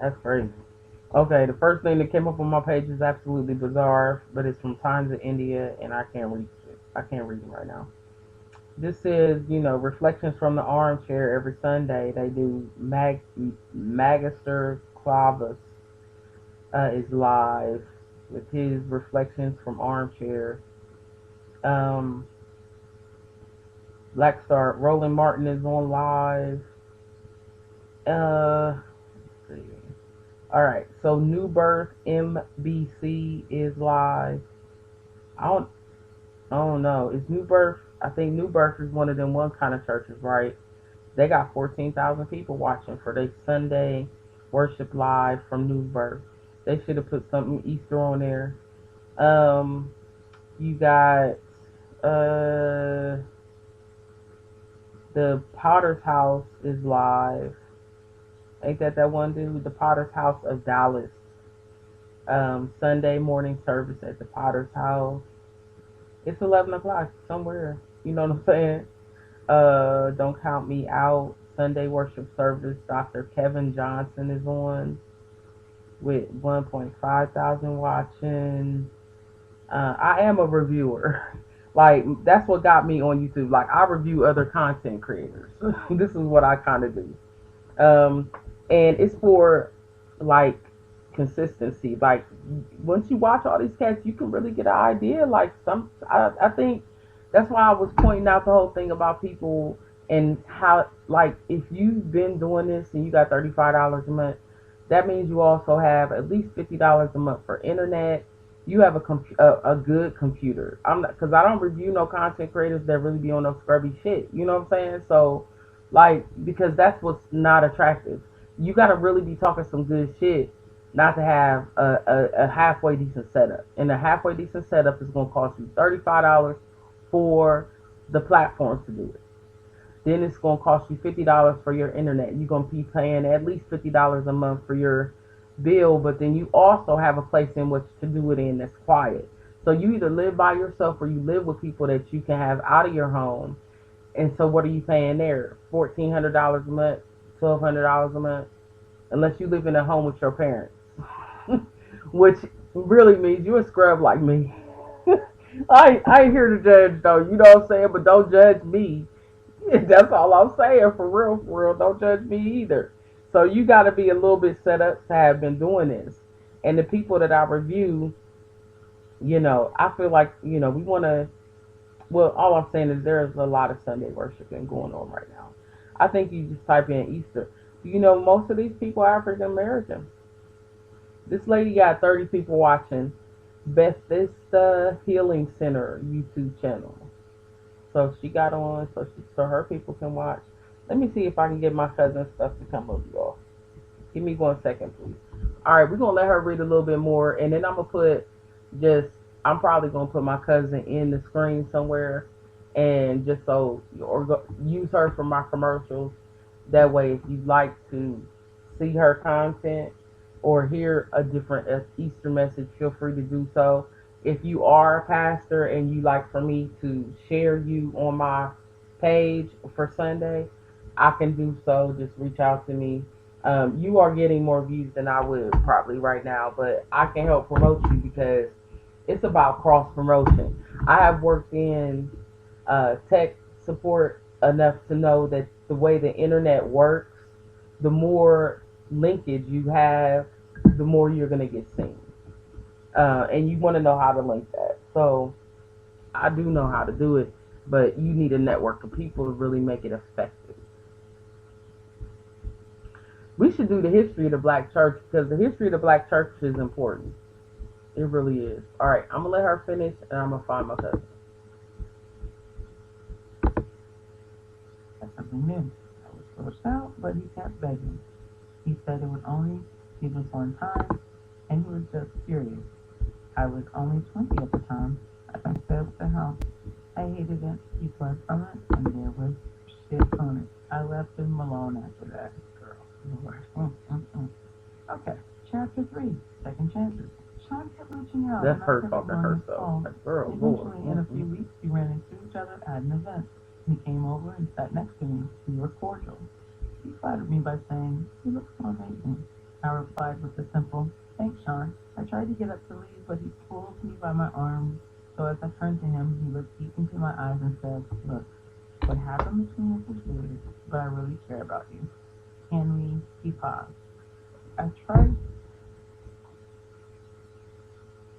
That's crazy. Okay, the first thing that came up on my page is absolutely bizarre, but it's from Times of India, and I can't read it. I can't read it right now. This says, reflections from the armchair every Sunday. They do Magister Clavus is live with his reflections from armchair. Black Star Roland Martin is on live. Let's see. All right, so New Birth MBC is live. I don't know. Is New Birth? I think New Birth is one of them one kind of churches, right? They got 14,000 people watching for their Sunday worship live from New Birth. They should have put something Easter on there. You got the Potter's House is live. Ain't that one dude? The Potter's House of Dallas. Sunday morning service at the Potter's House. It's 11 o'clock somewhere. You know what I'm saying? Don't Count Me Out. Sunday worship service. Dr. Kevin Johnson is on with 1.5 thousand watching. I am a reviewer. Like, that's what got me on YouTube. Like, I review other content creators. This is what I kind of do. And it's for, like, consistency. Like, once you watch all these cats, you can really get an idea. Like, I think that's why I was pointing out the whole thing about people and how, like, if you've been doing this and you got $35 a month, That means you also have at least $50 a month for internet. You have a good computer. I'm not because I don't review no content creators that really be on no scrubby shit. You know what I'm saying? So, like, because that's what's not attractive. You got to really be talking some good shit, not to have a halfway decent setup. And a halfway decent setup is gonna cost you $35 for the platforms to do it. Then it's gonna cost you $50 for your internet. You're gonna be paying at least $50 a month for your bill, but then you also have a place in which to do it in that's quiet. So you either live by yourself or you live with people that you can have out of your home. And so what are you paying there? $1,400 a month, $1,200 a month, unless you live in a home with your parents, which really means you're a scrub like me. I ain't here to judge though, you know what I'm saying? But don't judge me. That's all I'm saying, for real, for real. Don't judge me either. So you got to be a little bit set up to have been doing this. And the people that I review, I feel like, we want to, well, all I'm saying is there's a lot of Sunday worshiping going on right now. I think you just type in Easter. Most of these people are African American. This lady got 30 people watching Bethesda Healing Center YouTube channel. So she got on so her people can watch. Let me see if I can get my cousin stuff to come up, y'all. Give me 1 second, please. All right, we're gonna let her read a little bit more, and then just I'm probably gonna put my cousin in the screen somewhere, and just use her for my commercials. That way, if you'd like to see her content or hear a different Easter message, feel free to do so. If you are a pastor and you like for me to share you on my page for Sunday, I can do so. Just reach out to me. You are getting more views than I would probably right now, but I can help promote you because it's about cross promotion. I have worked in tech support enough to know that the way the internet works, the more linkage you have, the more you're going to get seen. And you want to know how to link that. So I do know how to do it, but you need a network of people to really make it effective. We should do the history of the black church because the history of the black church is important. It really is. All right, I'm going to let her finish and I'm going to find my cousin. That's something new. I was forced out, but he kept begging. He said it would only be this one time, and he was just curious. I was only 20 at the time. I failed to help. I hated it. He fled from it, and there was shit on it. I left him alone after that. Girl, Lord. Okay, chapter 3, second chances. Sean kept reaching out. That's her talking to herself. Like, girl, Lord. Eventually, in a few weeks, we ran into each other at an event. He came over and sat next to me. We were cordial. He flattered me by saying, "You look so amazing." I replied with a simple, "Thanks, Sean." I tried to get up to leave, but he pulled me by my arm. So as I turned to him, he looked deep into my eyes and said, "Look, what happened between us is weird, but I really care about you. Can we?" He paused. I tried.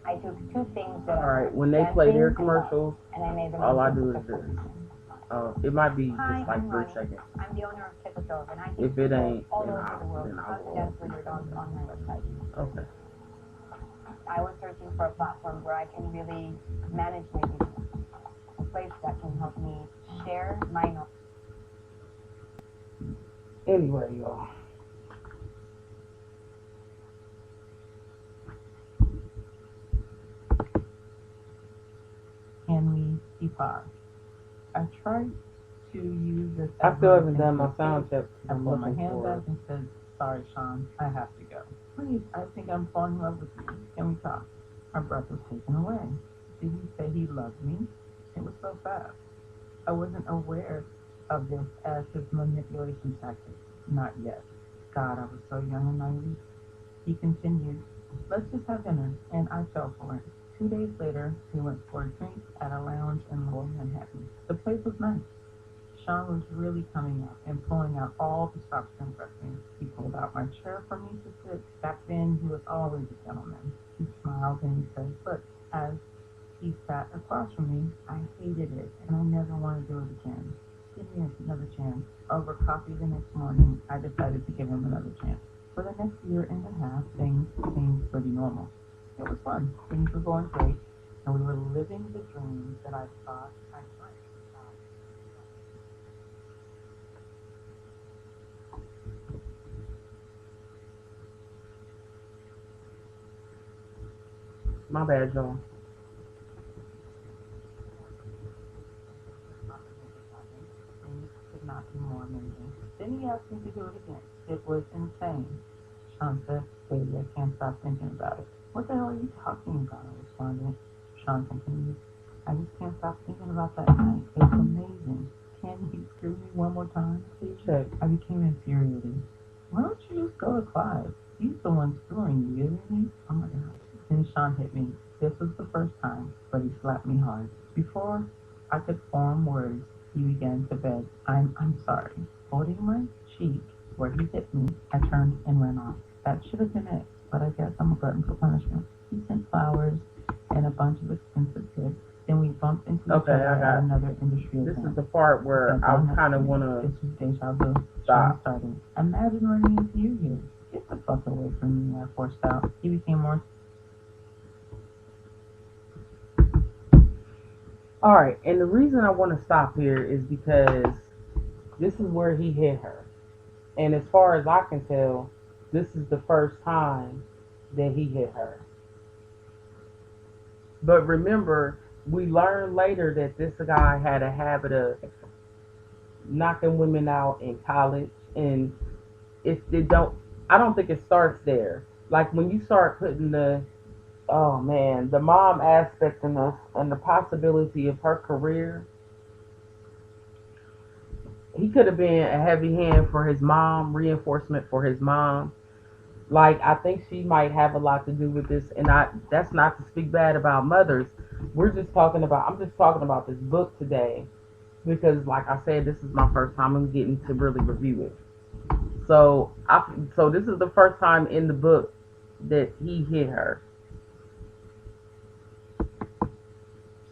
I took two things that All right, when they play their commercials, and I made them all I do is this. It might be just like 3 seconds. I'm the owner of Ticketov, and I If it ain't, all then over the world. I will. That's for your dogs on my website. Okay. I was searching for a platform where I can really manage my business, a place that can help me share my knowledge. Anyway, y'all. Can we? He paused. I tried to use this. I still haven't done my sound check. I pulled my hand back and said, "Sorry, Sean, I have to go. Please, I think I'm falling in love with you. Can we talk?" My breath was taken away. Did he say he loved me? It was so fast. I wasn't aware of this as his manipulation tactic. Not yet. God, I was so young and naive. He continued, "Let's just have dinner," and I fell for it. 2 days later, we went for a drink at a lounge in Lower Manhattan. The place was nice. Sean was really coming up and pulling out all the stops to impress me. He pulled out my chair for me to sit. Back then, he was always a gentleman. He smiled and he said, "Look," as he sat across from me. I hated it, and I never wanted to do it again. Give me another chance. Over coffee the next morning, I decided to give him another chance. For the next year and a half, things seemed pretty normal. It was fun. Things were going great, and we were living the dream that I thought I dreamt. My bad, y'all. Things could not be more amazing. Then he asked me to do it again. It was insane. Sean said, baby, I can't stop thinking about it. What the hell are you talking about? I responded. Sean continued, I just can't stop thinking about that night. It was amazing. Can you screw me one more time? Please check. I became infuriated. Why don't you just go to Clive? He's the one screwing you, isn't he? Oh my god. Then Sean hit me. This was the first time, but he slapped me hard. Before I could form words, he began to beg. I'm sorry. Holding my cheek where he hit me, I turned and ran off. That should have been it, but I guess I'm a glutton for punishment. He sent flowers and a bunch of expensive gifts. Then we bumped into each Okay, other I got at it. another industry This event. is the part where I kind of want This to was deja vu. stop. Started. Imagine running into you here. Get the fuck away from me, I forced out. He became more. All right, and the reason I want to stop here is because this is where he hit her. And as far as I can tell, this is the first time that he hit her. But remember, we learned later that this guy had a habit of knocking women out in college, and it don't. I don't think it starts there. Like when you start putting oh man, the mom aspect in this and the possibility of her career, he could have been a heavy hand for his mom, reinforcement for his mom. Like I think she might have a lot to do with this, and I that's not to speak bad about mothers. I'm just talking about this book today because, like I said, this is my first time I'm getting to really review it. So this is the first time in the book that he hit her.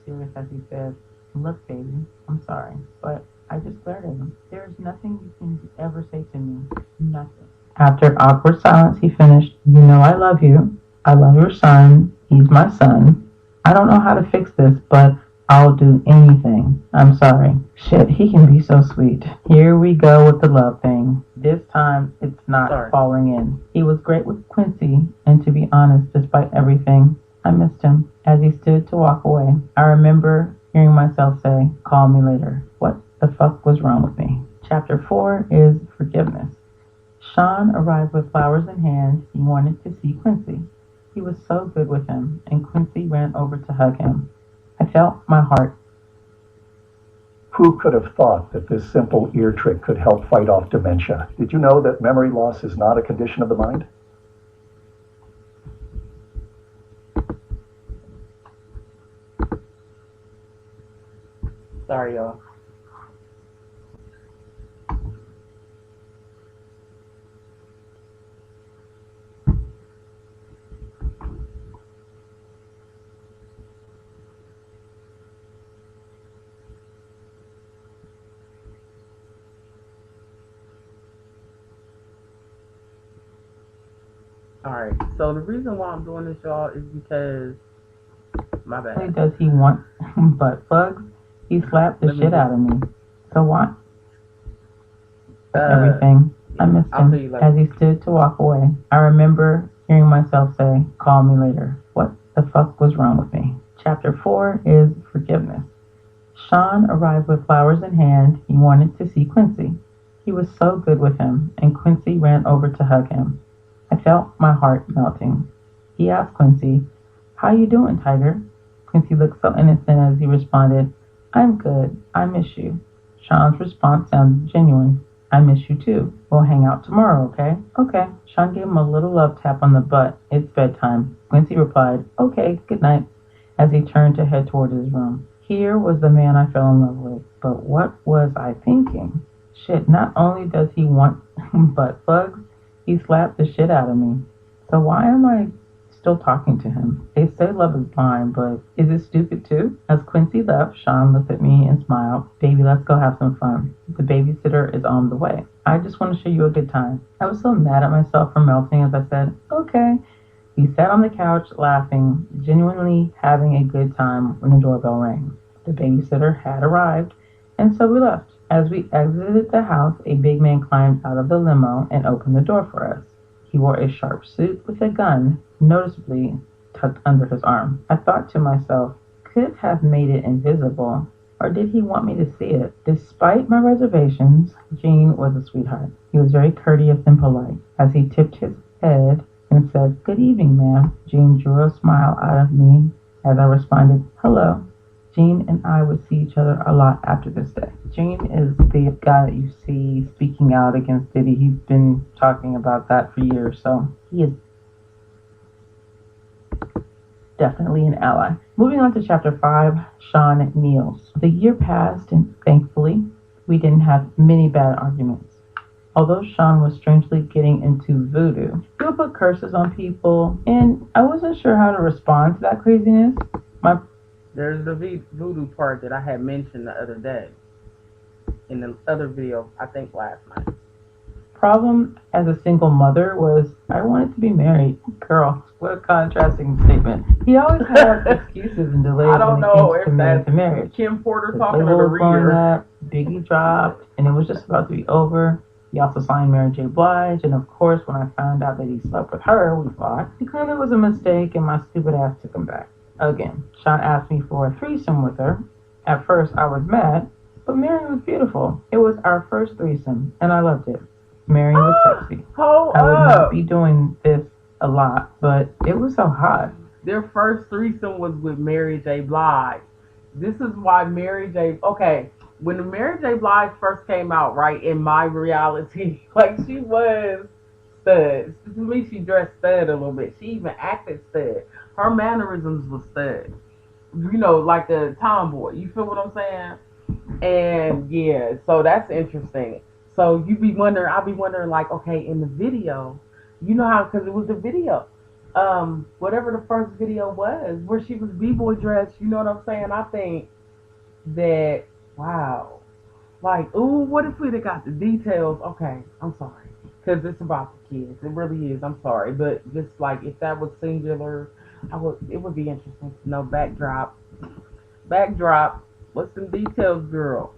Serious as he said, look, baby, I'm sorry, but I just glared at him. There's nothing you can ever say to me. Nothing. After awkward silence, he finished, you know I love you. I love your son. He's my son. I don't know how to fix this, but I'll do anything. I'm sorry. Shit, he can be so sweet. Here we go with the love thing. This time, it's not falling in. He was great with Quincy, and to be honest, despite everything, I missed him. As he stood to walk away, I remember hearing myself say, call me later. What the fuck was wrong with me? Chapter 4 is forgiveness. Sean arrived with flowers in hand. He wanted to see Quincy. He was so good with him, and Quincy ran over to hug him. I felt my heart. Who could have thought that this simple ear trick could help fight off dementia? Did you know that memory loss is not a condition of the mind? Sorry, y'all. Alright, so the reason why I'm doing this, y'all, is because my bad. Does he want butt plugs? He slapped the shit out of me. So what? Everything. I missed him as he stood to walk away. I remember hearing myself say, call me later. What the fuck was wrong with me? Chapter 4 is forgiveness. Sean arrived with flowers in hand. He wanted to see Quincy. He was so good with him, and Quincy ran over to hug him. I felt my heart melting. He asked Quincy, how you doing, Tiger? Quincy looked so innocent as he responded, I'm good. I miss you. Sean's response sounded genuine. I miss you too. We'll hang out tomorrow, okay? Okay. Sean gave him a little love tap on the butt. It's bedtime. Quincy replied, okay, good night, as he turned to head toward his room. Here was the man I fell in love with. But what was I thinking? Shit, not only does he want butt plugs, he slapped the shit out of me. So why am I still talking to him? They say love is blind, but is it stupid too? As Quincy left, Sean looked at me and smiled. Baby, let's go have some fun. The babysitter is on the way. I just want to show you a good time. I was so mad at myself for melting as I said, okay. We sat on the couch laughing, genuinely having a good time when the doorbell rang. The babysitter had arrived, and so we left. As we exited the house, a big man climbed out of the limo and opened the door for us. He wore a sharp suit with a gun, noticeably tucked under his arm. I thought to myself, could have made it invisible, or did he want me to see it? Despite my reservations, Gene was a sweetheart. He was very courteous and polite. As he tipped his head and said, "Good evening, ma'am," Gene drew a smile out of me as I responded, "Hello." Gene and I would see each other a lot after this day. Gene is the guy that you see speaking out against Diddy. He's been talking about that for years, so he is definitely an ally. Moving on to chapter 5, Sean kneels. The year passed, and thankfully, we didn't have many bad arguments. Although Sean was strangely getting into voodoo, he would put curses on people, and I wasn't sure how to respond to that craziness. There's the voodoo part that I had mentioned the other day in the other video, I think last night. Problem as a single mother was I wanted to be married. Girl, what a contrasting statement. He always had excuses and delays I don't when it know came if to committing that's to marriage. Kim Porter His talking to label the was blowing reader. up, Biggie dropped, and it was just about to be over. He also signed Mary J. Blige, and of course, when I found out that he slept with her, we fought. He claimed it was a mistake, and my stupid ass took him back. Again, Sean asked me for a threesome with her. At first, I was mad, but Mary was beautiful. It was our first threesome, and I loved it. Mary was sexy. Hold I would up. not be doing this a lot, but it was so hot. Their first threesome was with Mary J. Blige. This is why Mary J. Okay, when the Mary J. Blige first came out, right, in my reality, like she was stud. To me, she dressed stud a little bit. She even acted stud. Her mannerisms was stud. You know, like a tomboy. You feel what I'm saying? And yeah, so that's interesting. So you be wondering, I'll be wondering, like, okay, in the video, you know how, because it was the video, whatever the first video was, where she was b-boy dressed, you know what I'm saying? I think that, wow, like, ooh, what if we'd have got the details? Okay, I'm sorry, because it's about the kids. It really is. I'm sorry, but just like if that was singular, it would be interesting to know. Backdrop. What's some details, girl?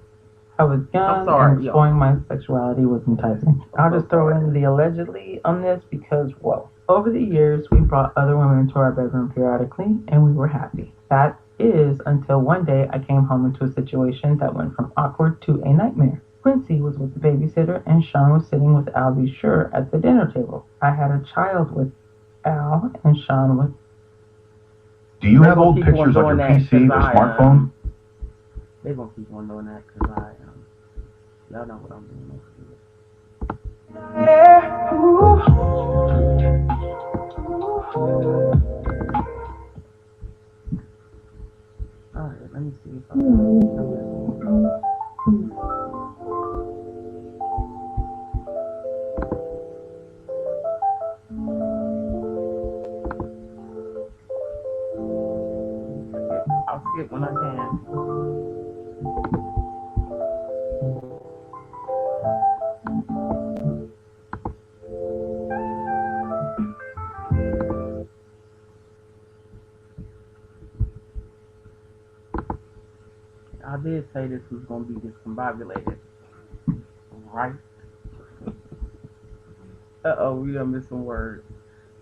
I was young and exploring my sexuality was enticing. I'll just throw in the allegedly on this because, whoa. Over the years, we brought other women into our bedroom periodically, and we were happy. That is until one day I came home into a situation that went from awkward to a nightmare. Quincy was with the babysitter, and Sean was sitting with Albie Sure at the dinner table. I had a child with Al, and Sean was... Do you have old pictures on your PC or smartphone? They gonna keep on doing that because y'all know what I'm doing. Alright, let me see if I can show I'll skip when I can. I did say this was going to be discombobulated, right? We done missed some words.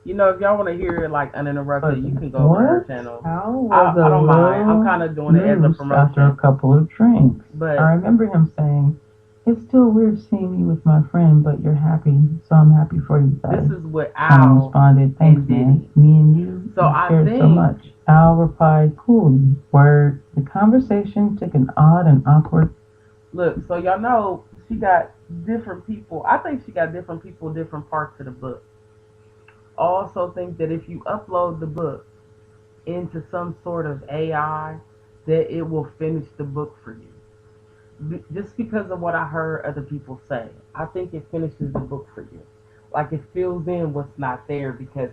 You know, if y'all want to hear it like uninterrupted, you can go to her channel. I don't mind. I'm kind of doing it as a promotion. After a couple of drinks. But I remember him saying, "It's still weird seeing you with my friend, but you're happy, so I'm happy for you guys." This is what Al responded, "Thanks, man. Me and you cared so much." Al replied, "Cool, word." The conversation took an odd and awkward... Look, so y'all know she got different people. I think she got different people, different parts of the book. I also think that if you upload the book into some sort of AI, that it will finish the book for you. Just because of what I heard other people say, I think it finishes the book for you. Like it fills in what's not there because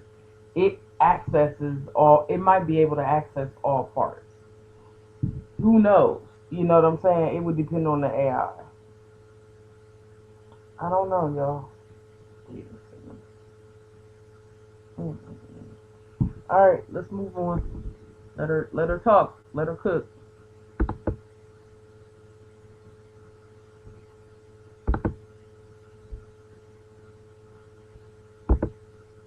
it accesses all, it might be able to access all parts. Who knows? You know what I'm saying? It would depend on the AI. I don't know, y'all. All right, let's move on. Let her talk. Let her cook.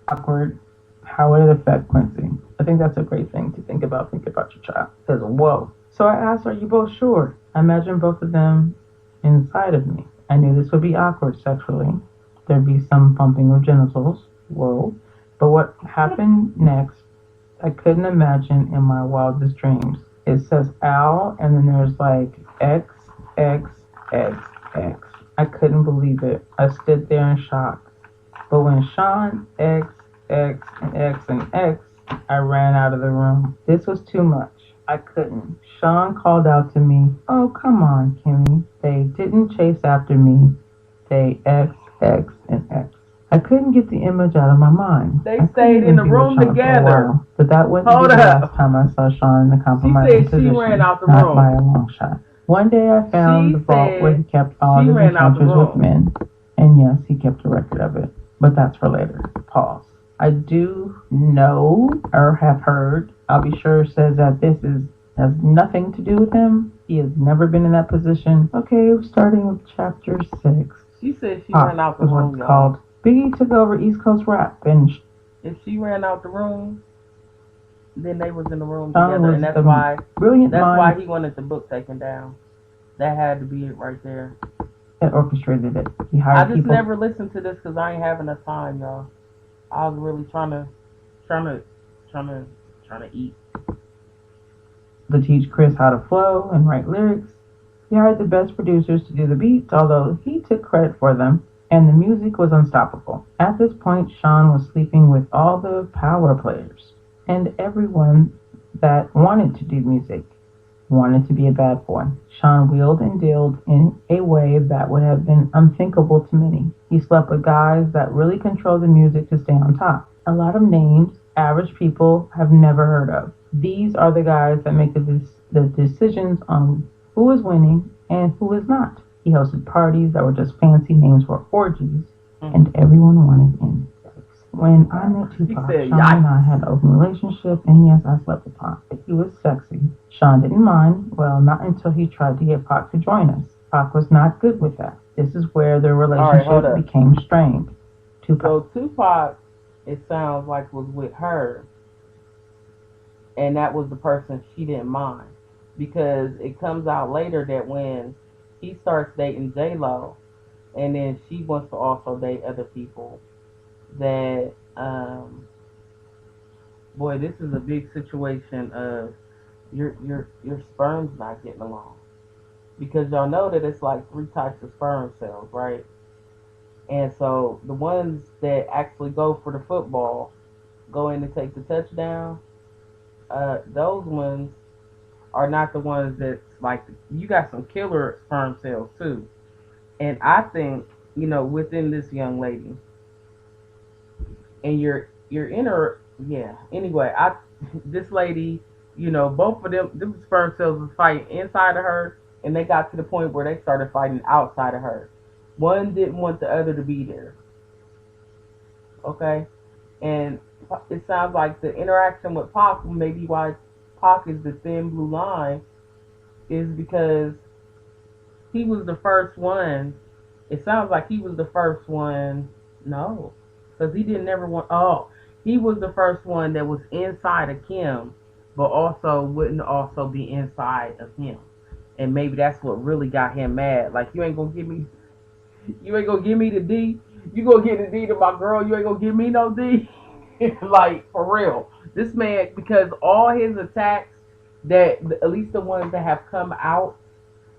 Awkward. How would it affect Quincy? I think that's a great thing to think about. Think about your child. Because, whoa. So I asked, are you both sure? I imagine both of them inside of me. I knew this would be awkward sexually. There'd be some bumping of genitals. Whoa. But what happened next, I couldn't imagine in my wildest dreams. It says Al, and then there's like X, X, X, X. I couldn't believe it. I stood there in shock. But when Sean X, X, and X and X, I ran out of the room. This was too much. I couldn't. Sean called out to me, oh, come on, Kimmy. They didn't chase after me. They X, X, and X. I couldn't get the image out of my mind. They stayed in the room together. But that wouldn't be the last time I saw Sean in the compromising position. She said she ran out the not room. by a long shot. One day I found the vault where he kept all of his encounters with men. And yes, he kept a record of it. But that's for later. Pause. I do know or have heard, I'll be sure says that this has nothing to do with him. He has never been in that position. Okay, starting with chapter 6. She said she ran out the room, y'all. Called Biggie took over East Coast rap, and if she ran out the room, then they was in the room together, and that's why he wanted the book taken down. That had to be it right there. That orchestrated it. He hired I just people. never listened to this because I ain't having enough time, y'all. I was really trying to eat. To teach Chris how to flow and write lyrics. He hired the best producers to do the beats, although he took credit for them, and the music was unstoppable. At this point, Sean was sleeping with all the power players and everyone that wanted to do music, wanted to be a bad boy. Sean wheeled and dealed in a way that would have been unthinkable to many. He slept with guys that really controlled the music to stay on top. A lot of names average people have never heard of. These are the guys that make the decisions on who is winning and who is not. He hosted parties that were just fancy names for orgies, and everyone wanted in. When I met Tupac, Sean and I had an open relationship, and yes, I slept with Pac. He was sexy. Sean didn't mind, well, not until he tried to get Pac to join us. Pac was not good with that. This is where their relationship became strained. So Tupac, it sounds like, was with her, and that was the person she didn't mind. Because it comes out later that when he starts dating J-Lo, and then she wants to also date other people, that, boy, this is a big situation of your sperm's not getting along. Because y'all know that it's like 3 types of sperm cells, right? And so the ones that actually go for the football, go in to take the touchdown, those ones are not the ones that's like, you got some killer sperm cells too. And I think, within this young lady, and you're in her, anyway, this lady, both of them sperm cells was fighting inside of her, and they got to the point where they started fighting outside of her. One didn't want the other to be there. Okay? And it sounds like the interaction with Pac, maybe why Pac is the thin blue line, is because he was the first one. It sounds like he was the first one. No. Because he didn't never want. Oh, he was the first one that was inside of Kim, but also wouldn't also be inside of him. And maybe that's what really got him mad. Like, you ain't gonna give me the D. You gonna get the D to my girl. You ain't gonna give me no D. Like, for real. This man, because all his attacks, that at least the ones that have come out,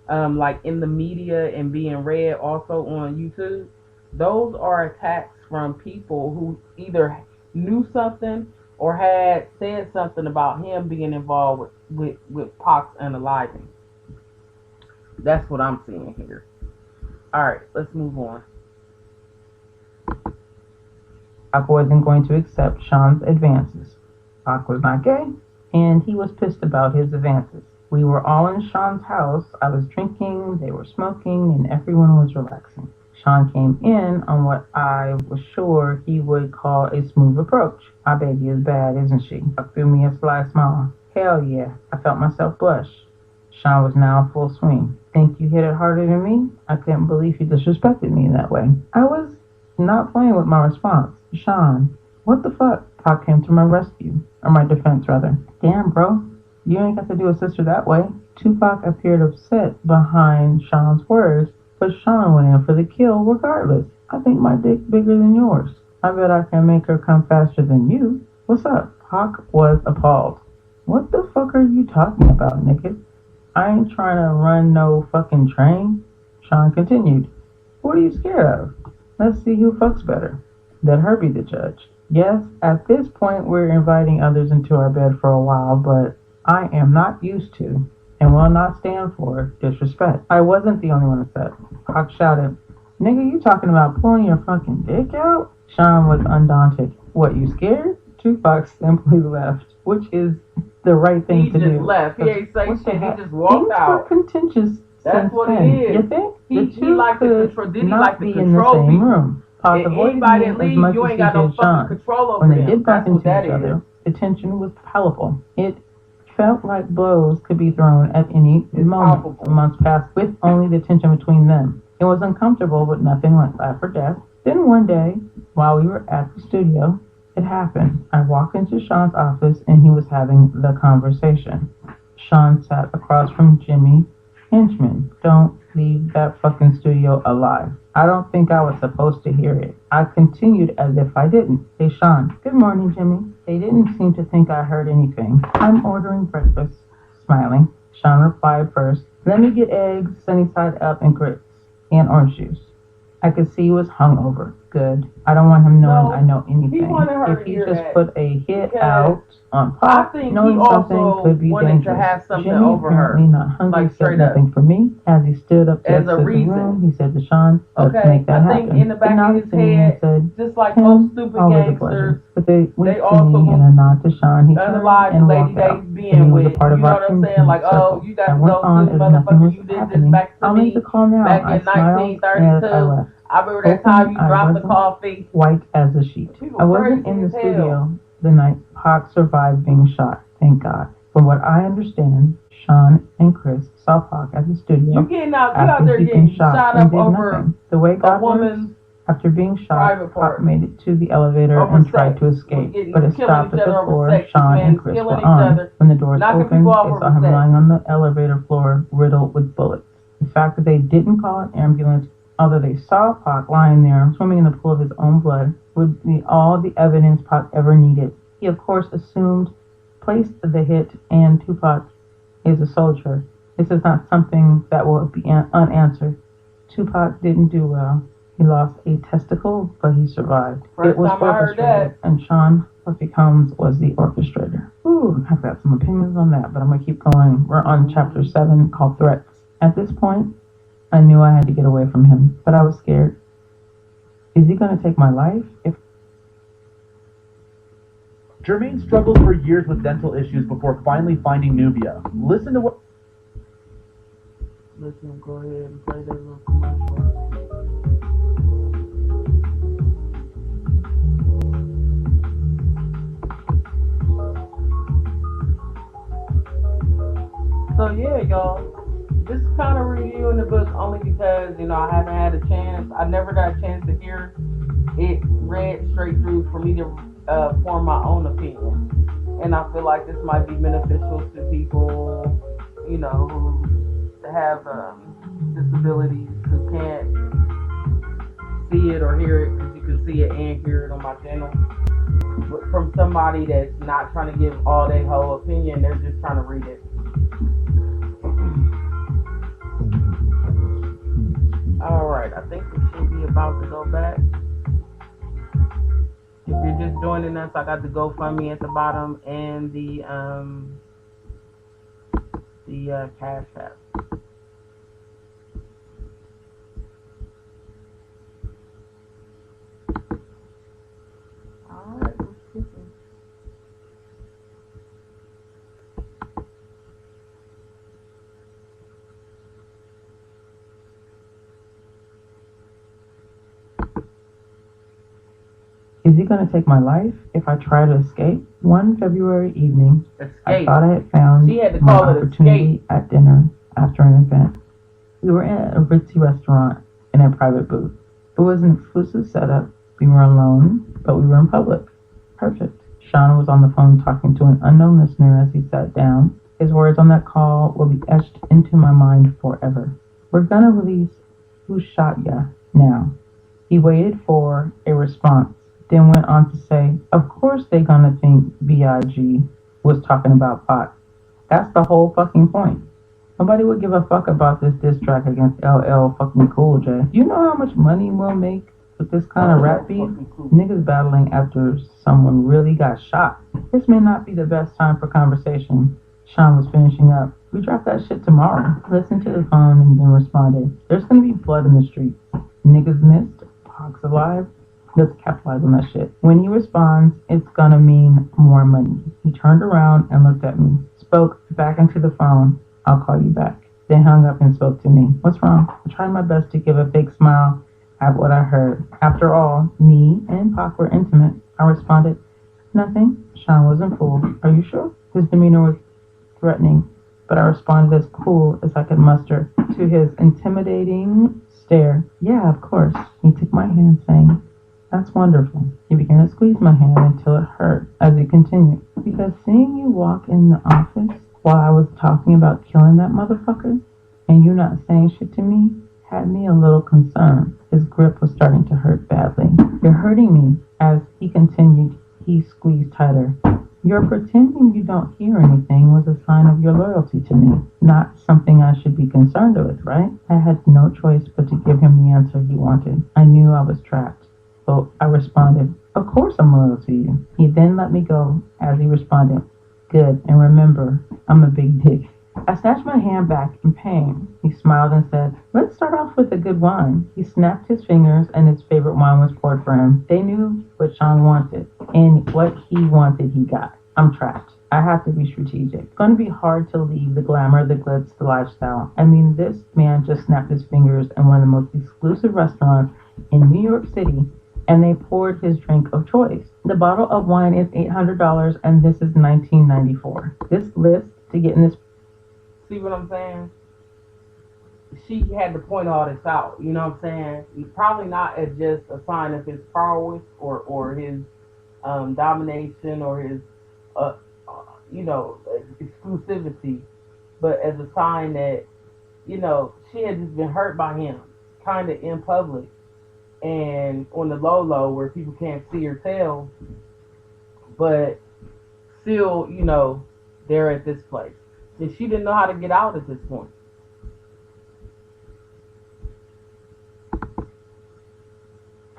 like in the media and being read also on YouTube, those are attacks from people who either knew something or had said something about him being involved with Pac's unaliving. That's what I'm seeing here. Alright, let's move on. Pac wasn't going to accept Sean's advances. Pac was not gay, and he was pissed about his advances. We were all in Sean's house. I was drinking, they were smoking, and everyone was relaxing. Sean came in on what I was sure he would call a smooth approach. My baby is bad, isn't she? Huck threw me a sly smile. Hell yeah, I felt myself blush. Sean was now in full swing. Think you hit it harder than me? I couldn't believe he disrespected me in that way. I was not playing with my response. Sean, what the fuck? Pop came to my rescue, or my defense rather. Damn, bro, you ain't got to do a sister that way. Tupac appeared upset behind Sean's words, but Sean went in for the kill regardless. I think my dick's bigger than yours. I bet I can make her come faster than you. What's up? Pac was appalled. What the fuck are you talking about, nigga? I ain't trying to run no fucking train. Sean continued. What are you scared of? Let's see who fucks better. Let her be the judge. Yes, at this point we're inviting others into our bed for a while, but I am not used to, and will not stand for, disrespect. I wasn't the only one upset. Pac shouted, Nigga, you talking about pulling your fucking dick out? Sean was undaunted. What, you scared? Tupac simply left, which is the right thing to do. He just left. He ain't say shit. He just walked Things out. were contentious. That's what then. it is. You think? He like to control. Did he like to be control in the same people? room. Pac avoided Anybody me that as leave, much you as ain't he got no did fucking Sean. control over When they them. did bump That's what into that each is. other, the tension was palpable. It felt like blows could be thrown at any moment. palpable. Months passed with only the tension between them. It was uncomfortable, but nothing like life or death. Then one day, while we were at the studio, it happened. I walked into Sean's office and he was having the conversation. Sean sat across from Jimmy Henchman. Don't leave that fucking studio alive. I don't think I was supposed to hear it. I continued as if I didn't. Hey, Sean. Good morning, Jimmy. They didn't seem to think I heard anything. I'm ordering breakfast. Smiling. Sean replied first. Let me get eggs, sunny side up, and grits. And orange juice. I could see he was hungover. Good. I don't want him knowing I know anything. He wanted her If to he hear just that put a hit because out on I Pop, think knowing he something also could be wanted dangerous. to have something Jimmy over her. apparently not hungry, Like, said straight up. nothing for me. As he stood up to As a exit the reason. room, he said to Sean, let's Okay, make that I think happen. in the back He of nodded his to me and head, said, just like Tim, most stupid always a gangsters, pleasure. But they winked to also me and a nod to Sean. He turned unalive the and lady walked they out. being Jimmy was with. a part You of know our what I'm saying? intimate Like, circle. oh, you got I to went go on to as the nothing was motherfucker. You did happening. this back to I'll me make the call now. back I in smiled as I 1932. left. I remember that time you I dropped the wasn't coffee. white as a sheet. People I wasn't crazy in the as hell. studio the night Pac survived being shot, thank God. From what I understand, Sean and Chris saw Pac at the studio You getting out? You out after there he'd getting been shot up and did over nothing. The way a God works, woman's after being shot, private Pac part. made it to the elevator Over and tried sex. to escape, Getting- but it killing stopped each at other the over floor sex. Sean This and man's Chris killing were each on. other, When the doors knocking opened, people off they saw over him sex. lying on the elevator floor, riddled with bullets. The fact that they didn't call an ambulance, although they saw Pac lying there, swimming in the pool of his own blood, would be all the evidence Pac ever needed. He, of course, placed the hit, and Tupac is a soldier. This is not something that will be unanswered. Tupac didn't do well. He lost a testicle, but he survived. First it was time I heard orchestrated, and Sean, what becomes, was the orchestrator. Ooh, I've got some opinions on that, but I'm gonna keep going. We're on chapter 7, called Threats. At this point, I knew I had to get away from him, but I was scared. Is he gonna take my life? Jermaine struggled for years with dental issues before finally finding Nubia. Listen to what... Listen, go ahead and play that little commercial. So yeah, y'all, just kind of reviewing the book only because, you know, I haven't had a chance. I never got a chance to hear it read straight through for me to form my own opinion. And I feel like this might be beneficial to people, you know, who have disabilities, who can't see it or hear it, because you can see it and hear it on my channel. But from somebody that's not trying to give all their whole opinion, they're just trying to read it. Alright, I think we should be about to go back. If you're just joining us, I got the GoFundMe at the bottom and the Cash App. Alright, let's kick it. Is he going to take my life if I try to escape? One February evening, I Escape. thought I had found She had to my call it opportunity escape. at dinner after an event. We were at a ritzy restaurant in a private booth. It was an exclusive setup. We were alone, but we were in public. Perfect. Sean was on the phone talking to an unknown listener as he sat down. His words on that call will be etched into my mind forever. We're gonna release Who Shot Ya now. He waited for a response, then went on to say, of course they gonna think B.I.G. was talking about pot. That's the whole fucking point. Nobody would give a fuck about this diss track against LL fucking Cool J. You know how much money we'll make with this kind of rap beef? Niggas battling after someone really got shot. This may not be the best time for conversation. Sean was finishing up. We drop that shit tomorrow. Listened to the phone and then responded. There's gonna be blood in the streets. Niggas missed. Pox alive. Let's capitalize on that shit. When he responds, it's gonna mean more money. He turned around and looked at me. Spoke back into the phone. I'll call you back. Then hung up and spoke to me. What's wrong? I tried my best to give a fake smile at what I heard. After all, me and Pac were intimate. I responded, nothing. Sean wasn't fooled. Are you sure? His demeanor was threatening, but I responded as cool as I could muster to his intimidating stare. Yeah, of course. He took my hand, saying, that's wonderful. He began to squeeze my hand until it hurt as he continued. Because seeing you walk in the office while I was talking about killing that motherfucker and you not saying shit to me had me a little concerned. His grip was starting to hurt badly. You're hurting me. As he continued, he squeezed tighter. Your pretending you don't hear anything was a sign of your loyalty to me, not something I should be concerned with, right? I had no choice but to give him the answer he wanted. I knew I was trapped. So I responded, of course I'm loyal to you. He then let me go as he responded, good, and remember, I'm a big dick. I snatched my hand back in pain. He smiled and said, let's start off with a good wine. He snapped his fingers and his favorite wine was poured for him. They knew what Sean wanted, and what he wanted he got. I'm trapped. I have to be strategic. It's going to be hard to leave the glamour, the glitz, the lifestyle. I mean, this man just snapped his fingers in one of the most exclusive restaurants in New York City, and they poured his drink of choice. The bottle of wine is $800, and this is $19.94. This list to get in this. See what I'm saying? She had to point all this out. You know what I'm saying? He's probably not as just a sign of his prowess or his domination or his exclusivity, but as a sign that she had just been hurt by him, kind of in public and on the low where people can't see or tell, but still they're at this place. And she didn't know how to get out at this point.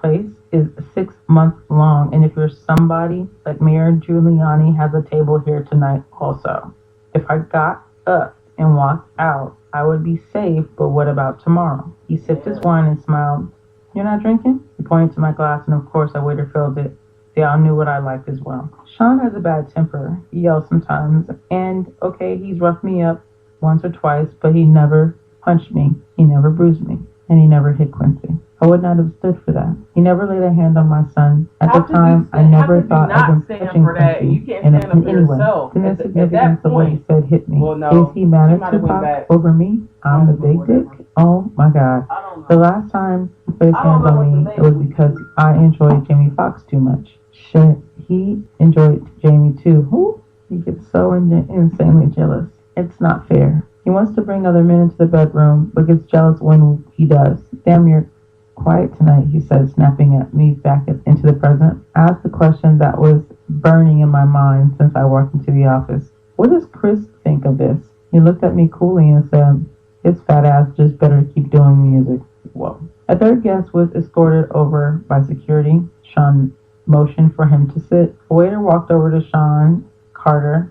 Place is 6 months long, and if you're somebody like Mayor Giuliani has a table here tonight also. If I got up and walked out, I would be safe, but what about tomorrow? He sipped his wine and smiled. You're not drinking? He pointed to my glass, and of course a waiter filled it. They all knew what I liked as well. Sean has a bad temper. He yells sometimes, and okay, he's roughed me up once or twice, but he never punched me, he never bruised me, and he never hit Quincy. I would not have stood for that. He never laid a hand on my son. At the time, I never thought of him touching Quincy. And anyway, the significance of what he said hit me. Is he mad at Tupac over me? I'm the big dick? Oh my God. The last time he put his hands on me, it was because I enjoyed Jamie Foxx too much. Shit, he enjoyed Jamie too. Who? He gets so insanely jealous. It's not fair. He wants to bring other men into the bedroom, but gets jealous when he does. Damn, you're quiet tonight, he said, snapping at me back into the present. I asked the question that was burning in my mind since I walked into the office. What does Chris think of this? He looked at me coolly and said, his fat ass just better keep doing music. Whoa. A third guest was escorted over by security. Sean motioned for him to sit. A waiter walked over to Sean Carter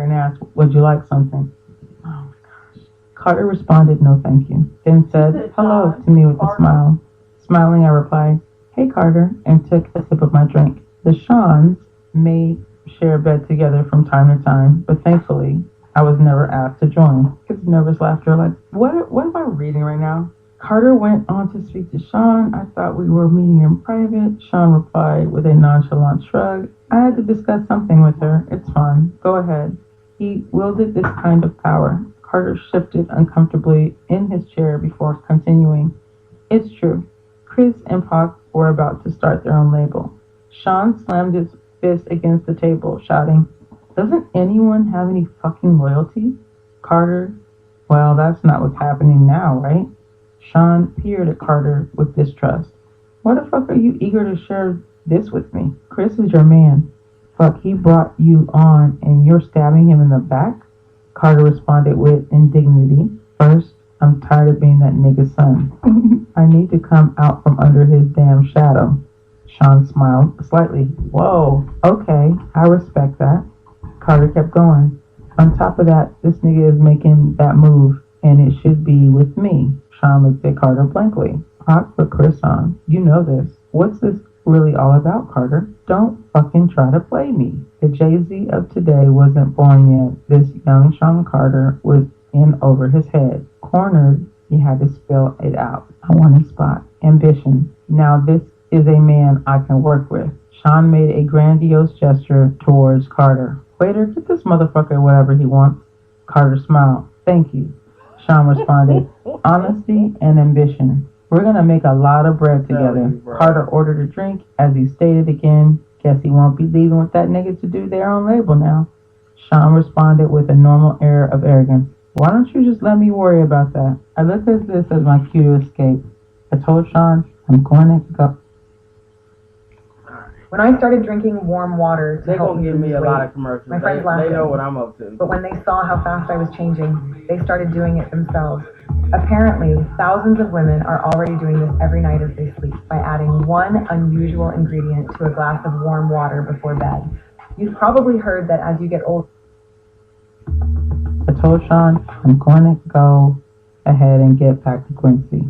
and asked, would you like something? Oh my gosh. Carter responded, no thank you. Then said hello to me with a smile. Smiling, I replied, hey Carter, and took a sip of my drink. The Seans may share a bed together from time to time, but thankfully, I was never asked to join. His nervous laughter, like, what am I reading right now? Carter went on to speak to Sean. I thought we were meeting in private. Sean replied with a nonchalant shrug. I had to discuss something with her. It's fine. Go ahead. He wielded this kind of power. Carter shifted uncomfortably in his chair before continuing. It's true. Chris and Pac were about to start their own label. Sean slammed his fist against the table, shouting, Doesn't anyone have any fucking loyalty? Carter, well, that's not what's happening now, right? Sean peered at Carter with distrust. Why the fuck are you eager to share this with me? Chris is your man. Fuck, he brought you on and you're stabbing him in the back? Carter responded with indignity. First, I'm tired of being that nigga's son. I need to come out from under his damn shadow. Sean smiled slightly. Whoa, okay, I respect that. Carter kept going. On top of that, this nigga is making that move, and it should be with me. Sean looked at Carter blankly. Pac put Chris on. You know this. What's this really all about, Carter? Don't fucking try to play me. The Jay-Z of today wasn't born yet. This young Sean Carter was in over his head. Cornered, he had to spell it out. I want a spot. Ambition. Now this is a man I can work with. Sean made a grandiose gesture towards Carter. Waiter, get this motherfucker whatever he wants. Carter smiled. Thank you. Sean responded. Honesty and ambition. We're gonna make a lot of bread together. Carter ordered a drink. As he stated again, guess he won't be leaving with that nigga to do their own label now. Sean responded with a normal air of arrogance. Why don't you just let me worry about that? I looked at this as my cue to escape. I told Sean, I'm going to go. When I started drinking warm water to They're help gonna me give me lose a weight, lot of commercials. my friends laughed They at know me. what I'm up to. But when they saw how fast I was changing, they started doing it themselves. Apparently, thousands of women are already doing this every night as they sleep by adding one unusual ingredient to a glass of warm water before bed. You've probably heard that as you get older. I told Sean, I'm going to go ahead and get back to Quincy.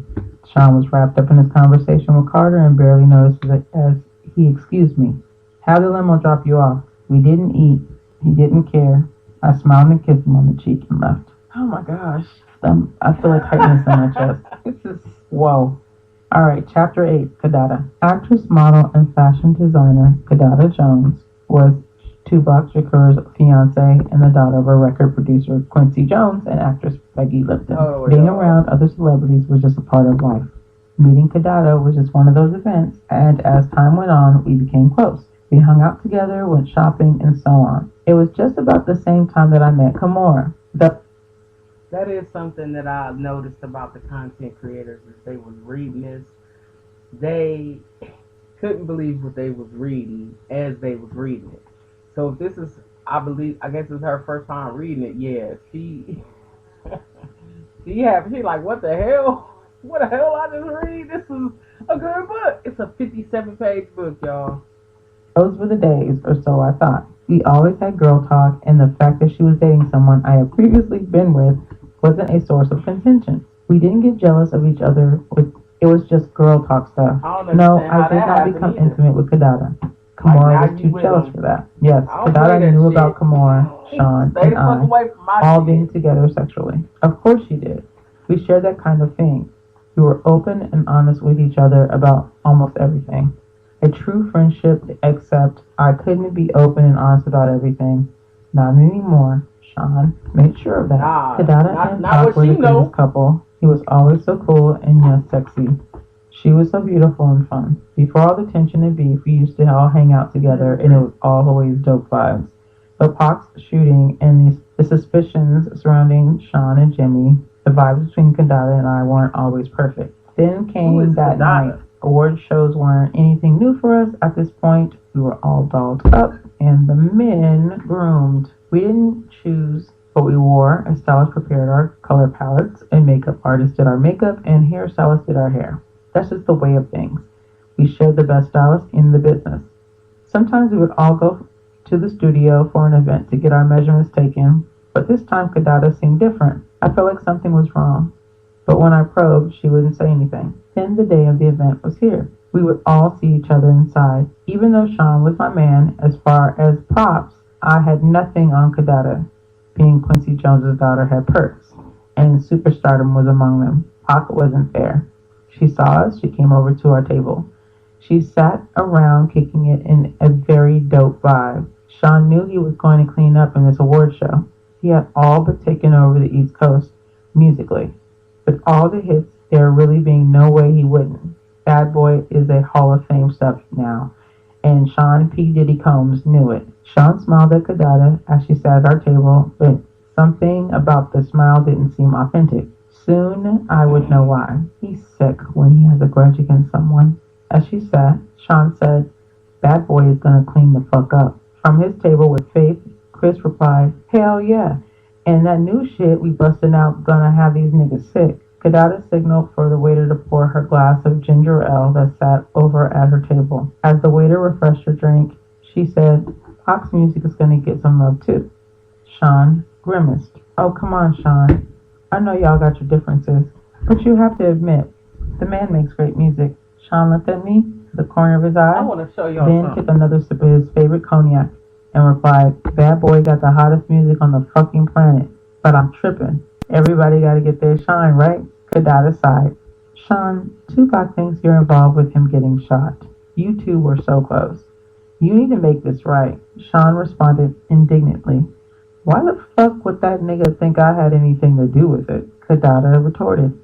Sean was wrapped up in his conversation with Carter and barely noticed it as he excused me. Have the limo drop you off. We didn't eat. He didn't care. I smiled and kissed him on the cheek and left. Oh my gosh. I feel a tightness in my chest. This is, whoa. Alright, Chapter 8, Kadada. Actress, model, and fashion designer Kadada Jones was Tupac Shakur's fiance and the daughter of a record producer, Quincy Jones, and actress Peggy Lipton. Being around other celebrities was just a part of life. Meeting Kadada was just one of those events, and as time went on, we became close. We hung out together, went shopping, and so on. It was just about the same time that I met Kimora. That is something that I noticed about the content creators is they was reading this. They couldn't believe what they was reading as they was reading it. So if this is, I guess it's her first time reading it. Yeah, she like, what the hell? What the hell I just read? This is a good book. It's a 57-page book, y'all. Those were the days, or so I thought. We always had girl talk, and the fact that she was dating someone I had previously been with wasn't a source of contention. We didn't get jealous of each other. It was just girl talk stuff. No, I did not become intimate with Kadada. Kimora was too jealous for that. Yes, Kadada knew about Kimora, Sean, and I all being together sexually. Of course she did. We shared that kind of thing. We were open and honest with each other about almost everything. A true friendship, except I couldn't be open and honest about everything. Not anymore. Sean made sure of that. Kadada and Pac were the greatest couple. He was always so cool and yes, sexy. She was so beautiful and fun. Before all the tension and beef, we used to all hang out together, and it was always dope vibes. But Pac's shooting and the suspicions surrounding Sean and Jimmy, the vibes between Kadada and I weren't always perfect. Then came that night. Award shows weren't anything new for us at this point. We were all dolled up, and the men groomed. We didn't choose what we wore. A stylist prepared our color palettes, a makeup artist did our makeup, and hairstylist did our hair. That's just the way of things. We shared the best stylist in the business. Sometimes we would all go to the studio for an event to get our measurements taken, but this time Kadada seemed different. I felt like something was wrong. But when I probed, she wouldn't say anything. Then the day of the event was here. We would all see each other inside. Even though Sean was my man, as far as props, I had nothing on Kadada. Being Quincy Jones' daughter had perks, and superstardom was among them. Pac wasn't fair. She saw us, she came over to our table. She sat around kicking it in a very dope vibe. Sean knew he was going to clean up in this award show. He had all but taken over the East Coast musically. With all the hits, there really being no way he wouldn't. Bad Boy is a Hall of Fame stuff now, and Sean P. Diddy Combs knew it. Sean smiled at Kadada as she sat at our table, but something about the smile didn't seem authentic. Soon I would know why. He's sick when he has a grudge against someone. As she sat, Sean said, Bad Boy is gonna clean the fuck up. From his table with Faith, Chris replied, Hell yeah. And that new shit we bustin' out gonna have these niggas sick. Kadada signaled for the waiter to pour her glass of ginger ale that sat over at her table. As the waiter refreshed her drink, she said, Pac's music is gonna get some love too. Sean grimaced. Oh, come on, Sean. I know y'all got your differences, but you have to admit, the man makes great music. Sean looked at me, the corner of his eye, I want to show y'all then something. took another sip of his favorite cognac and replied, Bad Boy got the hottest music on the fucking planet, but I'm tripping. Everybody gotta get their shine, right? Kadada sighed. Sean, Tupac thinks you're involved with him getting shot. You two were so close. You need to make this right. Sean responded indignantly. Why the fuck would that nigga think I had anything to do with it? Kadada retorted.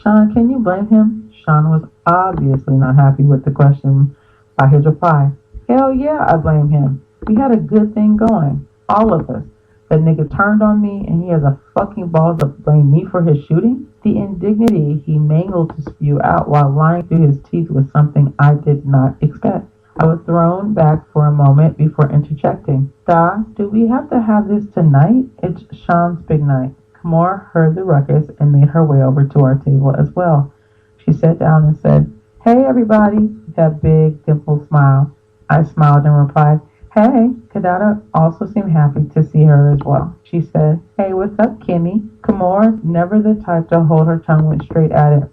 Sean, can you blame him? Sean was obviously not happy with the question by his reply. Hell yeah, I blame him. We had a good thing going. All of us. That nigga turned on me and he has a fucking balls to blame me for his shooting? The indignity he mangled to spew out while lying through his teeth was something I did not expect. I was thrown back for a moment before interjecting. Da, do we have to have this tonight? It's Sean's big night. Kamora heard the ruckus and made her way over to our table as well. She sat down and said, Hey everybody, with that big dimpled smile. I smiled and replied, Hey. Kadada also seemed happy to see her as well. She said, Hey, what's up, Kimmy? Kamora, never the type to hold her tongue, went straight at it.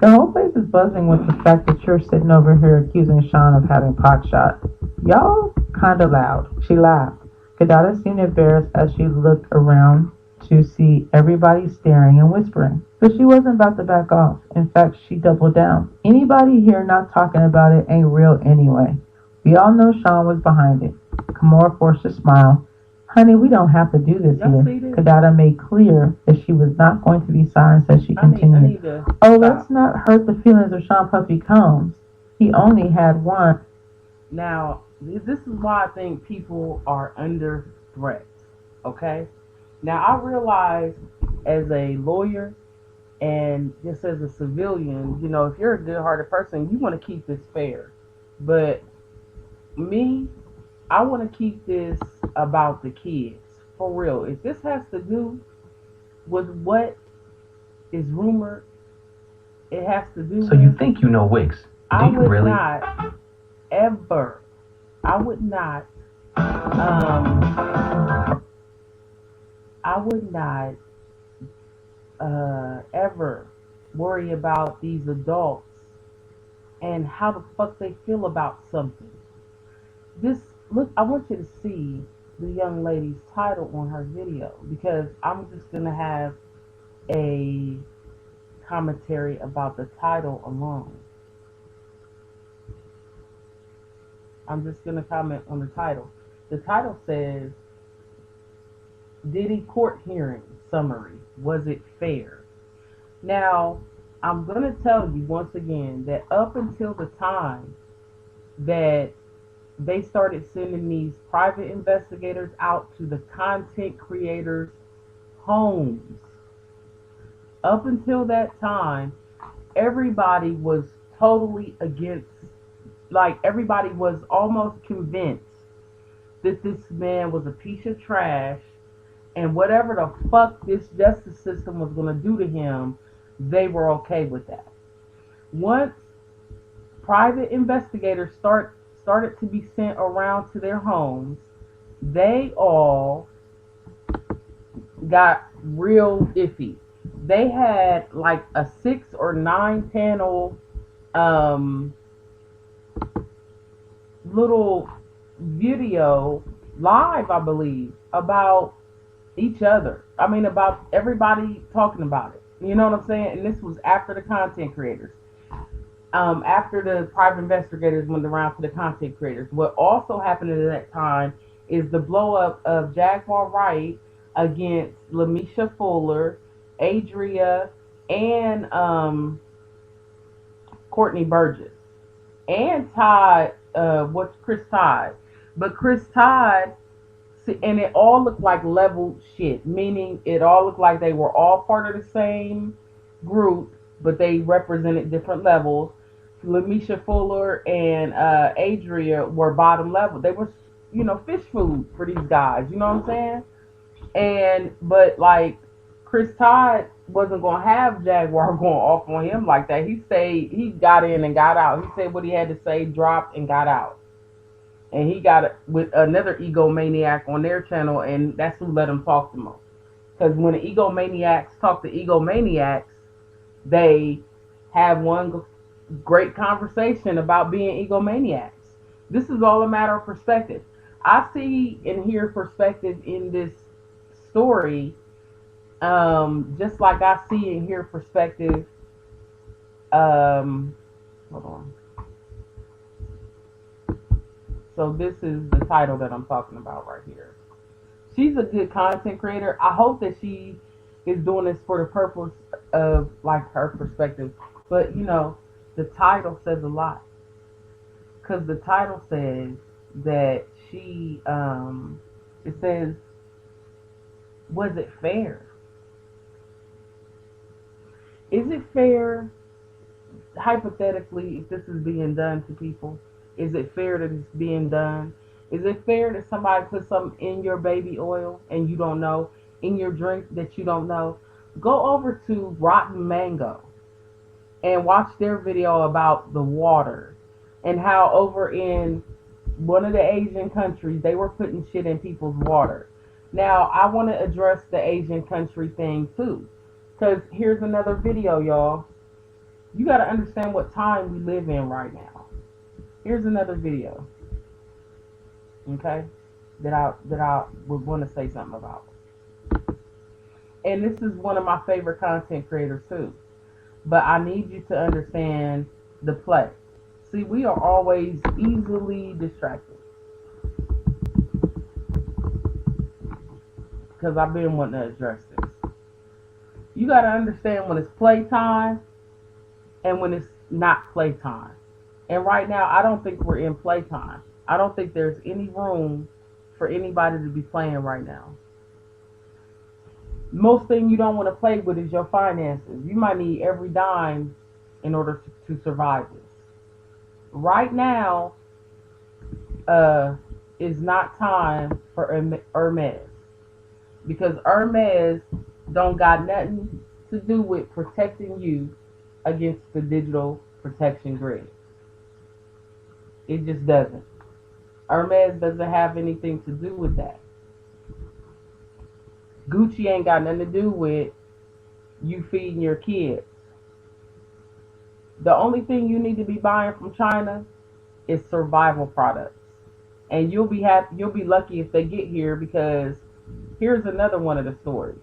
The whole place is buzzing with the fact that you're sitting over here accusing Sean of having pot shot. Y'all kinda loud. She laughed. Kadada seemed embarrassed as she looked around to see everybody staring and whispering. But she wasn't about to back off. In fact, she doubled down. Anybody here not talking about it ain't real anyway. We all know Sean was behind it. Kamora forced a smile. Honey, we don't have to do this Y'all here. see this? Kadada made clear that she was not going to be silenced as she I need continued. to Oh, stop. let's not hurt the feelings of Sean Puffy Combs. He only had one. Now, this is why I think people are under threat. Okay? Now, I realize as a lawyer and just as a civilian, you know, if you're a good hearted person, you want to keep this fair. But me, I want to keep this about the kids. For real. If this has to do with what is rumored, it has to do So with. you think you know Wicks? Do I you would really? not ever. I would not. I would not ever worry about these adults and how the fuck they feel about something. This look. I want you to see the young lady's title on her video because I'm just gonna have a commentary about the title alone. I'm just going to comment on the title. The title says, Diddy Court Hearing Summary. Was it fair? Now, I'm going to tell you once again that up until the time that they started sending these private investigators out to the content creators' homes, up until that time, everybody was totally against, like everybody was almost convinced that this man was a piece of trash and whatever the fuck this justice system was going to do to him, they were okay with that. Once private investigators started to be sent around to their homes, they all got real iffy. They had like a 6 or 9 panel little video live, I believe, about each other. I mean, about everybody talking about it. You know what I'm saying? And this was after the content creators. After the private investigators went around to the content creators. What also happened at that time is the blow up of Jaguar Wright against Lamisha Fuller, Adria, and Courtney Burgess. And Todd, what's Chris Todd? But Chris Todd, and it all looked like leveled shit, meaning it all looked like they were all part of the same group, but they represented different levels. Lamisha Fuller and Adria were bottom level. They were, fish food for these guys. You know what I'm saying? But like Chris Todd wasn't gonna have Jaguar going off on him like that. He stayed. He got in and got out. He said what he had to say, dropped and got out. And he got it with another egomaniac on their channel, and that's who let him talk the most. Because when the egomaniacs talk to egomaniacs, they have one great conversation about being egomaniacs. This is all a matter of perspective. I see and hear perspective in this story, just like I see and hear perspective. Hold on. So this is the title that I'm talking about right here. She's a good content creator. I hope that she is doing this for the purpose of like her perspective. But the title says a lot. Because the title says that it says, was it fair? Is it fair, hypothetically, if this is being done to people? Is it fair that it's being done? Is it fair that somebody puts something in your baby oil and you don't know, in your drink that you don't know? Go over to Rotten Mango and watch their video about the water and how over in one of the Asian countries they were putting shit in people's water. Now, I want to address the Asian country thing too. Because here's another video, y'all. You got to understand what time we live in right now. Here's another video. Okay? That I would want to say something about. And this is one of my favorite content creators too. But I need you to understand the play. See, we are always easily distracted. Because I've been wanting to address this. You got to understand when it's playtime and when it's not playtime. And right now, I don't think we're in playtime. I don't think there's any room for anybody to be playing right now. Most thing you don't want to play with is your finances. You might need every dime in order to survive this. Right now is not time for Hermes. Because Hermes don't got nothing to do with protecting you against the digital protection grid. It just doesn't. Hermes doesn't have anything to do with that. Gucci ain't got nothing to do with you feeding your kids. The only thing you need to be buying from China is survival products. And you'll be lucky if they get here, because here's another one of the stories.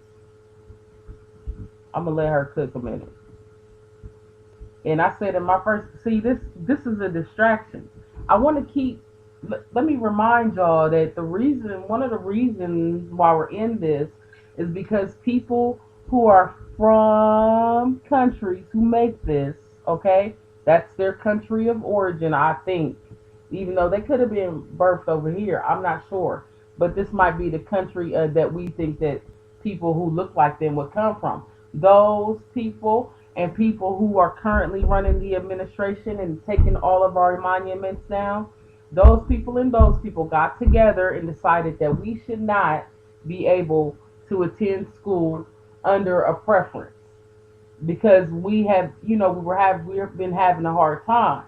I'm gonna let her cook a minute. And I said in my first, see, this is a distraction. I want to keep. Let me remind y'all that one of the reasons why we're in this is because people who are from countries who make this, okay, that's their country of origin, I think. Even though they could have been birthed over here, I'm not sure. But this might be the country that we think that people who look like them would come from. Those people and people who are currently running the administration and taking all of our monuments down, those people and those people got together and decided that we should not be able to attend school under a preference, because we've been having a hard time.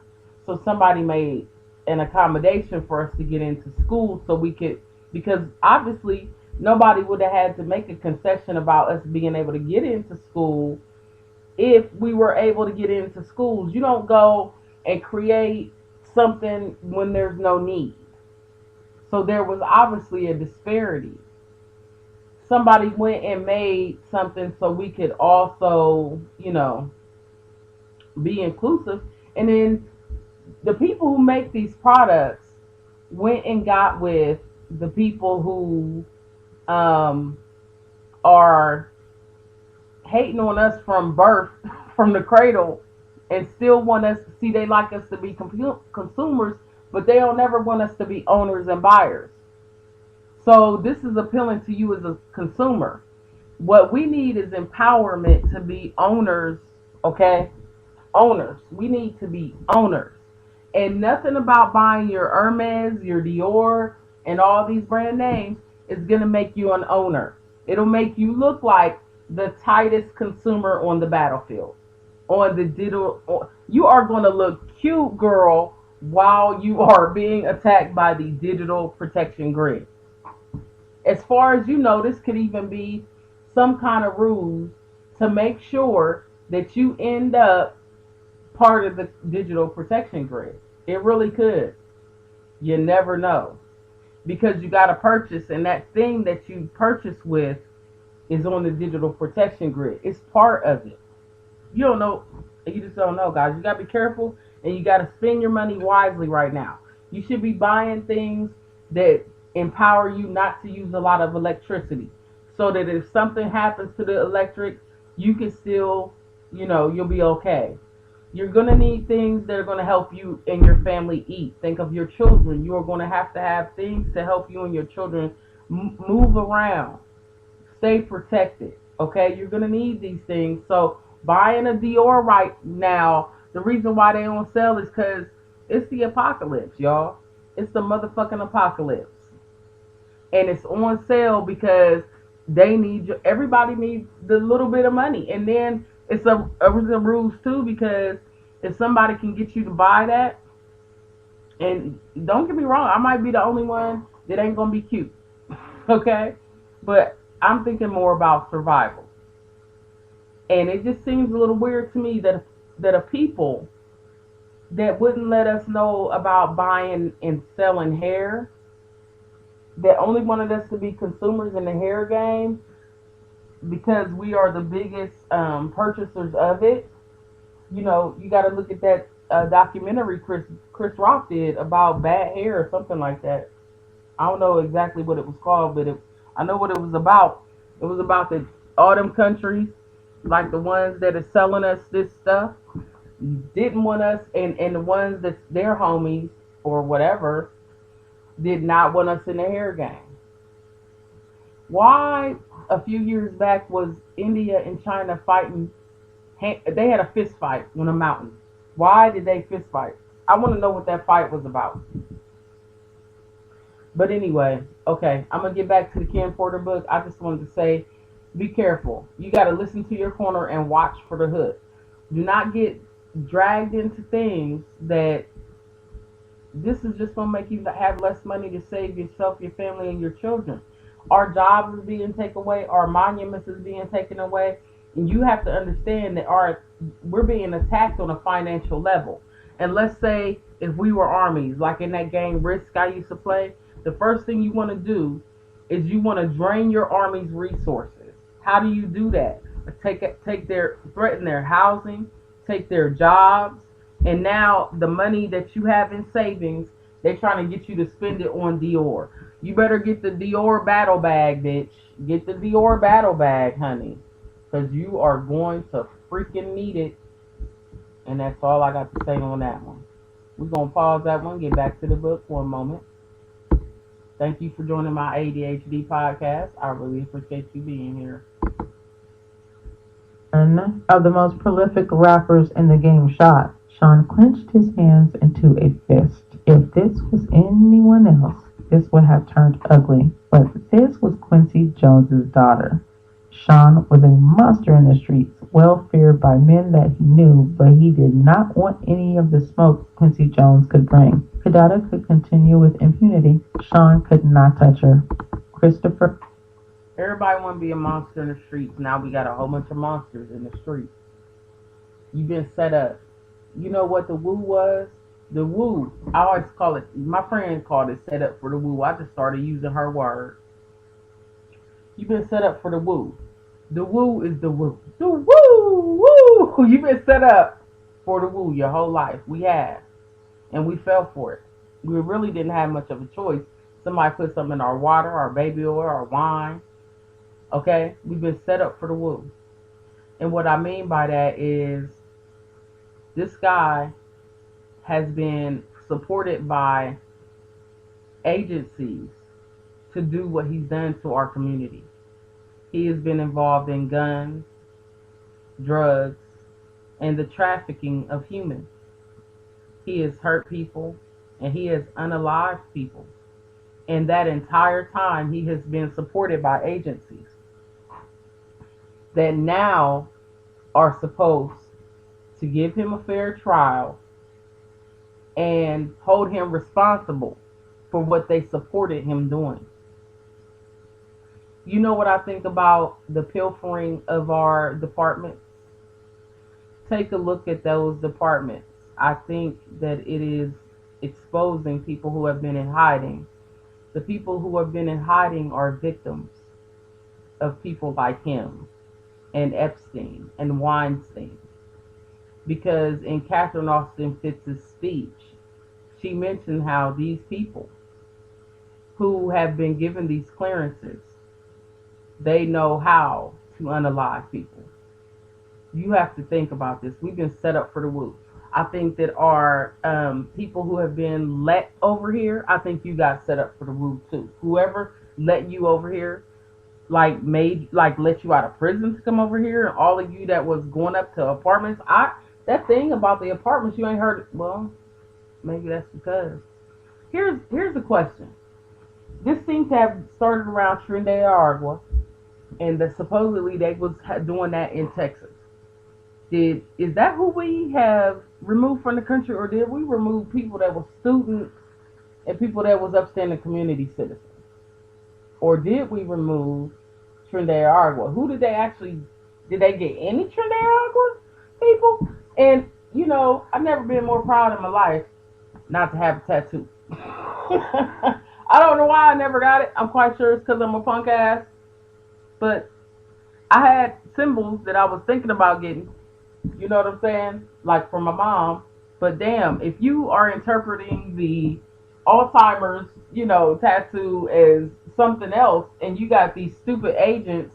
So somebody made an accommodation for us to get into school so we could, because obviously nobody would have had to make a concession about us being able to get into school if we were able to get into schools. You don't go and create something when there's no need. So there was obviously a disparity. somebody went and made something so we could also, be inclusive. And then the people who make these products went and got with the people who um, are hating on us from birth, from the cradle, and still want us to see they like us to be consumers, but they don't ever want us to be owners and buyers. So this is appealing to you as a consumer. What we need is empowerment to be owners, okay? Owners. We need to be owners. And nothing about buying your Hermes, your Dior, and all these brand names is going to make you an owner. It'll make you look like the tightest consumer on the battlefield. On the digital, you are going to look cute, girl, while you are being attacked by the digital protection grid. As far as you know, this could even be some kind of ruse to make sure that you end up part of the digital protection grid. It really could. You never know. Because you got to purchase, and that thing that you purchase with is on the digital protection grid. It's part of it. You don't know. You just don't know, guys. You got to be careful, and you got to spend your money wisely right now. You should be buying things that empower you not to use a lot of electricity, so that if something happens to the electric, you can still, you'll be okay. You're going to need things that are going to help you and your family eat. Think of your children. You are going to have things to help you and your children move around, stay protected. Okay, you're going to need these things. So buying a Dior right now, the reason why they on sale is because it's the apocalypse, y'all. It's the motherfucking apocalypse. And it's on sale because everybody needs the little bit of money. And then it's a ruse too, because if somebody can get you to buy that, and don't get me wrong, I might be the only one that ain't gonna be cute, okay? But I'm thinking more about survival, and it just seems a little weird to me that a people that wouldn't let us know about buying and selling hair, that only wanted us to be consumers in the hair game, because we are the biggest purchasers of it. You got to look at that documentary Chris Rock did about bad hair or something like that. I don't know exactly what it was called, but I know what it was about. It was about all them countries, like the ones that are selling us this stuff, didn't want us, and the ones that's their homies or whatever did not want us in the hair game. Why a few years back was India and China fighting? They had a fist fight on a mountain. Why did they fist fight? I want to know what that fight was about. But anyway, okay, I'm going to get back to the Ken Porter book. I just wanted to say, be careful. You got to listen to your corner and watch for the hood. Do not get dragged into things that this is just going to make you have less money to save yourself, your family, and your children. Our jobs is being taken away. Our monuments is being taken away. And you have to understand that we're being attacked on a financial level. And let's say if we were armies, like in that game Risk I used to play, the first thing you want to do is you want to drain your army's resources. How do you do that? Threaten their housing, take their jobs, and now the money that you have in savings, they're trying to get you to spend it on Dior. You better get the Dior battle bag, bitch. Get the Dior battle bag, honey. Because you are going to freaking need it. And that's all I got to say on that one. We're going to pause that one, get back to the book for a moment. Thank you for joining my ADHD podcast. I really appreciate you being here. One of the most prolific rappers in the game shot. Sean clenched his hands into a fist. If this was anyone else, this would have turned ugly. But this was Quincy Jones's daughter. Sean was a monster in the streets, well feared by men that he knew, but he did not want any of the smoke Quincy Jones could bring. Her daughter could continue with impunity. Sean could not touch her. Christopher. Everybody want to be a monster in the streets. Now we got a whole bunch of monsters in the streets. You've been set up. You know what the woo was? The woo. I always call it, my friend called it set up for the woo. I just started using her word. You've been set up for the woo. The woo is the woo. The woo, woo. You've been set up for the woo your whole life. We have. And we fell for it. We really didn't have much of a choice. Somebody put something in our water, our baby oil, our wine. Okay? We've been set up for the woo. And what I mean by that is this guy has been supported by agencies to do what he's done to our community. He has been involved in guns, drugs, and the trafficking of humans. He has hurt people and he has unalived people. And that entire time, he has been supported by agencies that now are supposed to give him a fair trial and hold him responsible for what they supported him doing. You know what I think about the pilfering of our departments? Take a look at those departments. I think that it is exposing people who have been in hiding. The people who have been in hiding are victims of people like him and Epstein and Weinstein. Because in Catherine Austin Fitz's speech, she mentioned how these people who have been given these clearances, they know how to unalive people. You have to think about this. We've been set up for the woo. I think that our people who have been let over here, I think you got set up for the woo too. Whoever let you over here, like let you out of prison to come over here, and all of you that was going up to apartments. That thing about the apartments you ain't heard. Well, maybe that's because here's the question. This seems to have started around Trinidad Argua, and that supposedly they was doing that in Texas. Is that who we have removed from the country, or did we remove people that were students and people that was upstanding community citizens? Or did we remove Trinidad Argua? Did they get any Trinidad Argua people? And, I've never been more proud in my life not to have a tattoo. I don't know why I never got it. I'm quite sure it's because I'm a punk ass. But I had symbols that I was thinking about getting. You know what I'm saying? Like from my mom. But damn, if you are interpreting the Alzheimer's, tattoo as something else, and you got these stupid agents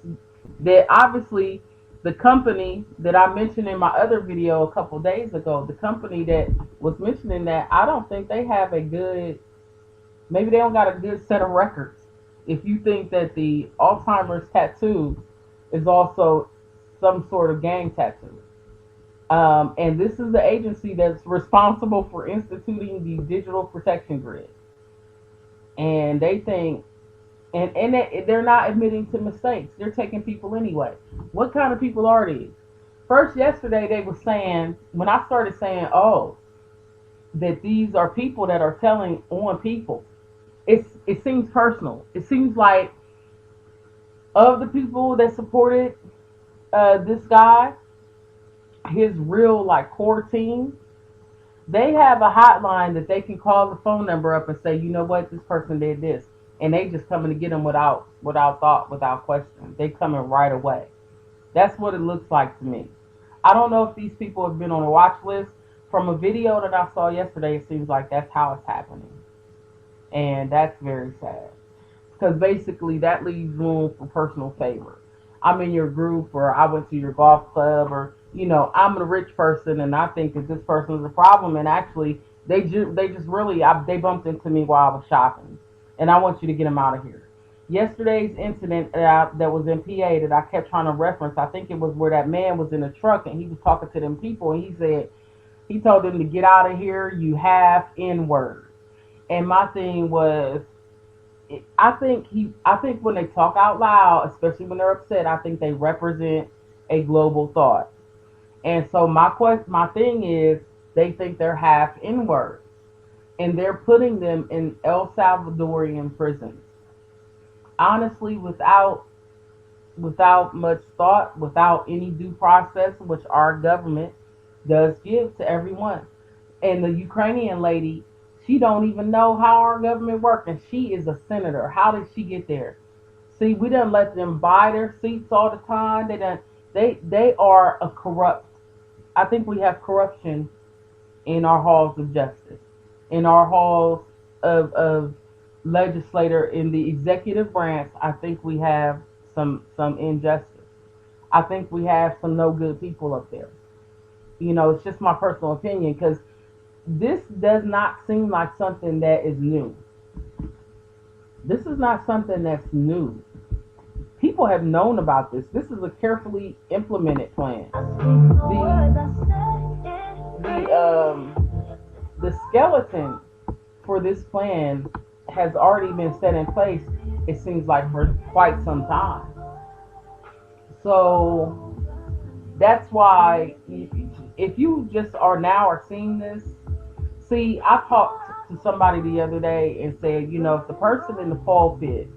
that obviously the company that I mentioned in my other video a couple days ago, the company that was mentioning that, I don't think they have maybe they don't got a good set of records. If you think that the Alzheimer's tattoo is also some sort of gang tattoo. And this is the agency that's responsible for instituting the digital protection grid. And they think, and they're not admitting to mistakes. They're taking people anyway. What kind of people are these? First, yesterday they were saying, when I started saying, that these are people that are telling on people, it seems personal. It seems like of the people that supported this guy, his real core team, they have a hotline that they can call the phone number up and say, you know what, this person did this, and they just coming to get them without thought, without question. They coming right away. That's what it looks like to me. I don't know if these people have been on a watch list. From a video that I saw yesterday, it seems like that's how it's happening, and that's very sad because basically that leaves room for personal favor. I'm in your group, or I went to your golf club, or I'm a rich person and I think that this person is a problem, and actually they just really they bumped into me while I was shopping, and I want you to get them out of here. Yesterday's incident that was in PA that I kept trying to reference, I think it was where that man was in a truck and he was talking to them people, and he told them to get out of here, you have N-word. And my thing was, I think when they talk out loud, especially when they're upset, I think they represent a global thought. And so my thing is, they think they're half N-words, and they're putting them in El Salvadorian prisons. Honestly, without much thought, without any due process, which our government does give to everyone. And the Ukrainian lady, she don't even know how our government works, and she is a senator. How did she get there? See, we done let them buy their seats all the time. They are a corrupt. I think we have corruption in our halls of justice, in our halls of legislator, in the executive branch. I think we have some injustice. I think we have some no good people up there. It's just my personal opinion because this does not seem like something that is new. This is not something that's new. People have known about this. This is a carefully implemented plan. The skeleton for this plan has already been set in place. It seems like for quite some time. So that's why if you just are seeing this, see, I talked to somebody the other day and said, if the person in the pulpit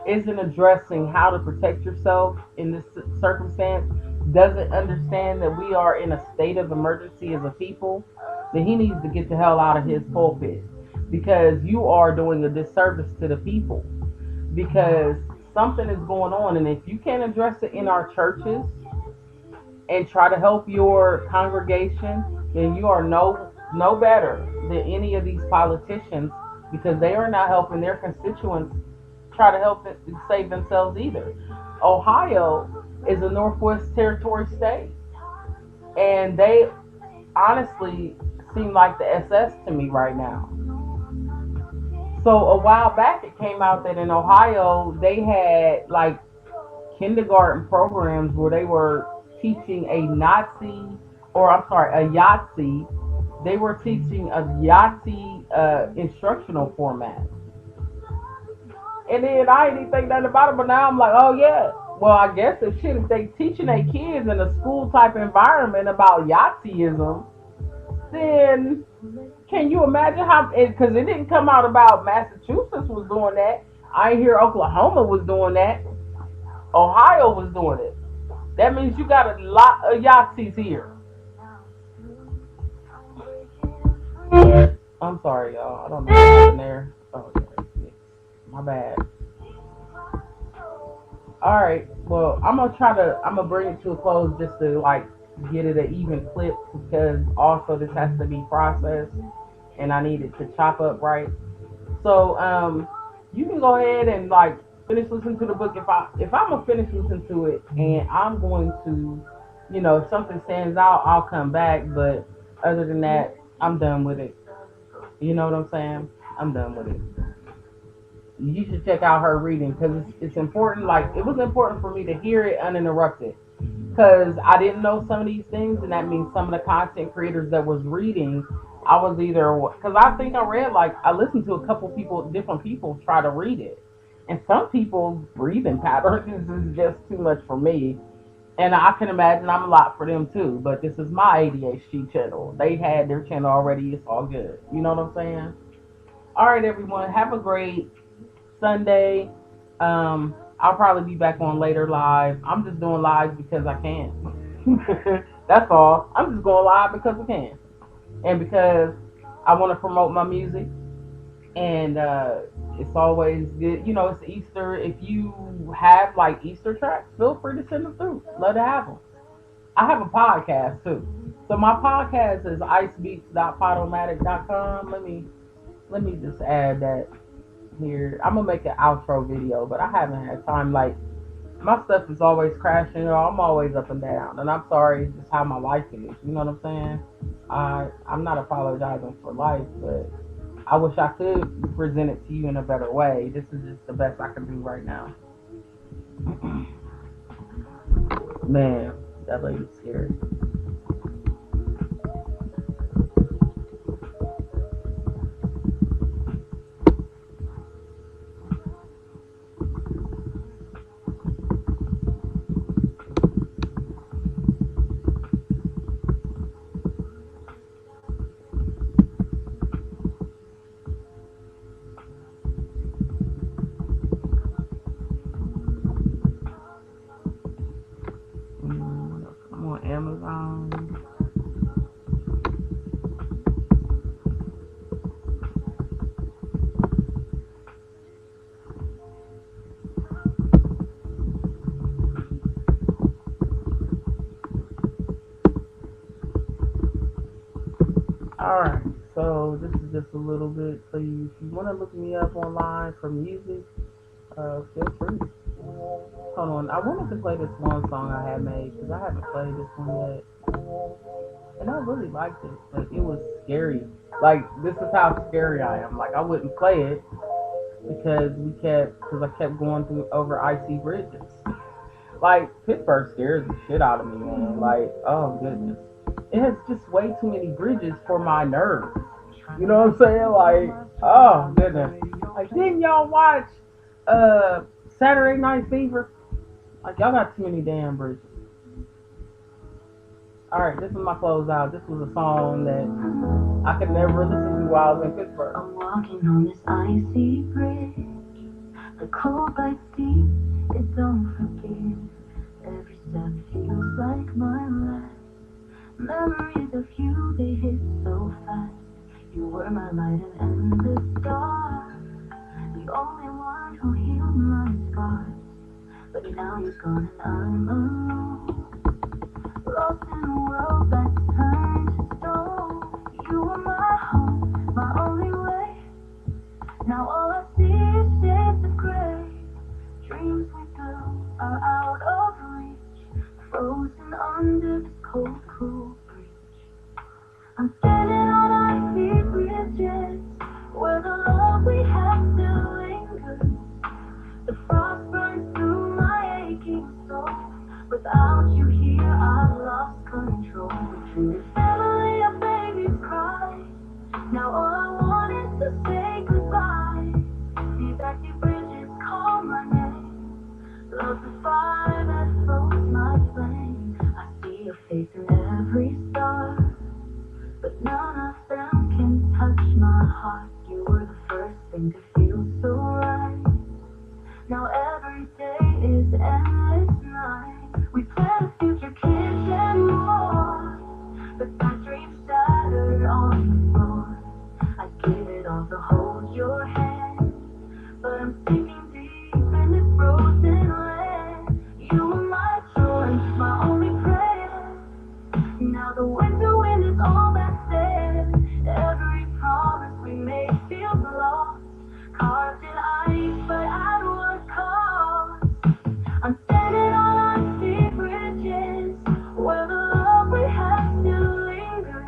isn't addressing how to protect yourself in this circumstance, doesn't understand that we are in a state of emergency as a people, then he needs to get the hell out of his pulpit because you are doing a disservice to the people because something is going on. And if you can't address it in our churches and try to help your congregation, then you are no better than any of these politicians because they are not helping their constituents try to help save themselves either. Ohio is a Northwest Territory state, and they honestly seem like the SS to me right now. So a while back it came out that in Ohio they had like kindergarten programs where they were teaching a Yahtzee. They were teaching a Yahtzee instructional format. And then I didn't think nothing about it, but now I'm like, oh yeah. Well, I guess if they teaching their kids in a school type environment about Yahtzeeism, then can you imagine how? Because it didn't come out about Massachusetts was doing that. I hear Oklahoma was doing that. Ohio was doing it. That means you got a lot of Yahtzees here. I'm sorry, y'all. I don't know what happened there. Oh, yeah. My bad. All right. Well, I'm gonna bring it to a close just to like get it an even clip because also this has to be processed and I need it to chop up right. So you can go ahead and like finish listening to the book if I'm gonna finish listening to it and I'm going to, if something stands out, I'll come back. But other than that, I'm done with it. You know what I'm saying? I'm done with it. You should check out her reading because it's important. Like it was important for me to hear it uninterrupted because I didn't know some of these things, and that means some of the content creators that was reading, I was either because I think I listened to a couple people, different people try to read it, and some people's breathing patterns is just too much for me, and I can imagine I'm a lot for them too. But this is my ADHD channel. They had their channel already. It's all good. You know what I'm saying? All right, everyone. Have a great Sunday. I'll probably be back on later live. I'm just doing live because I can. That's all. I'm just going live because I can. And because I want to promote my music. And it's always good. It's Easter. If you have like Easter tracks, feel free to send them through. Love to have them. I have a podcast too. So my podcast is icebeats.podomatic.com. Let me just add that here. I'm gonna make an outro video, but I haven't had time. Like my stuff is always crashing, or I'm always up and down, and I'm sorry, it's just how my life is. You know what I'm saying? I'm not apologizing for life, but I wish I could present it to you in a better way. This is just the best I can do right now. Man, that lady's scary. I'm on Amazon. Alright, so this is just a little bit for you. If you want to look me up online for music, feel free. Hold on, I wanted to play this one song I had made because I haven't played this one yet, and I really liked it, but it was scary. Like this is how scary I am. Like I wouldn't play it because I kept going through over icy bridges. Like Pittsburgh scares the shit out of me, man. Like oh goodness, it has just way too many bridges for my nerves. You know what I'm saying? Like oh goodness. Like didn't y'all watch Saturday Night Fever? Like y'all got too many damn bridges. All right, this is my closeout. This was a song that I could never listen to while I was in Pittsburgh. I'm walking on this icy bridge. The cold bites deep, it don't forgive. Every step feels like my last. Memories of you, they hit so fast. You were my light and the dark. The only one who healed my scars. But now you're gone and I'm alone. Lost in a world that's turned to stone. You were my home, my only way. Now all I see is shades of gray. Dreams we built are out of reach. Frozen under this cold, cool breeze. I'm standing on icy bridges where the love we had still lingers. The frost burns through my aching soul. Without you here, I've lost control. This family of babies cry. Now all I want is to say goodbye. These icy bridges call my name. Love the fire that floats my flame. I see your face in every star, but none of them can touch my heart. You were the first thing to feel so right. Now every day is endless night. We plan a future, kids and more, but that dream shattered on the floor. I give it all to hold your hand, but I'm sinking deep in this frozen land. You were my choice, my only prayer. Now the winter wind is all that's there. Every promise we made feels lost, carved in ice, but at what cost? I'm standing on icy bridges where the love we had still lingers.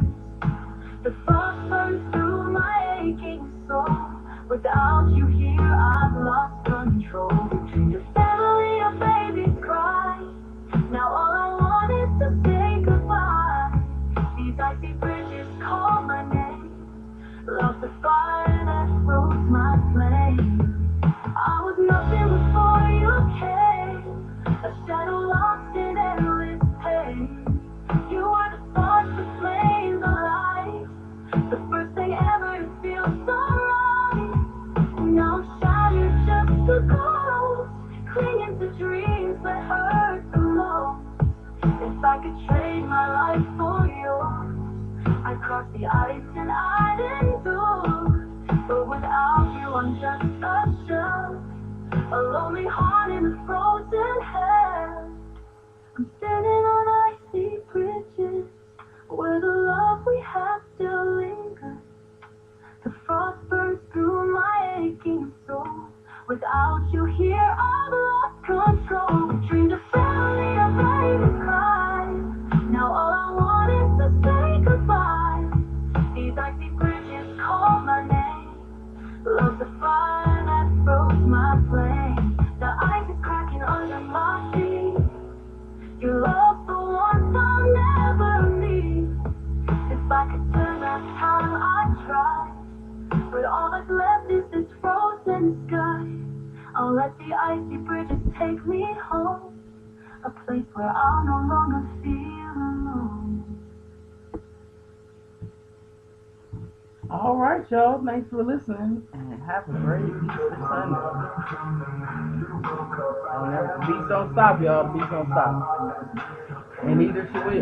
The frost burns through my aching soul. Without you here, I've lost control. The family of babies cry. Now all I want is to say goodbye. These icy bridges call my name. Lost the fire that froze my flame. I was nothing before you came. A shadow lost in endless pain. You were the spark, the flame, the light. The first thing ever to feel so right. Now I'm shattered just a ghost, clinging to dreams that hurt the most. If I could trade my life for yours, I'd cross the ice and I'd endure. But without you, I'm just a shell, a lonely heart in a frozen hell. I'm standing on icy bridges where the love we had still lingers. The frost burns through my aching soul. Without you here, I've lost control. We dreamed a family of babies cry. Now all I want is to say goodbye. These icy bridges call my name. Love the fire that froze my flame. The ice is cracking under my feet. Your love's the one I'll never need. If I could turn back time, I'd try. But all that's left is this frozen sky. I'll let the icy bridges take me home, a place where I'll no longer feel alone. All right, y'all. Thanks for listening, and have a great Easter Sunday. The beats don't stop, y'all. The beats don't stop, and neither should we.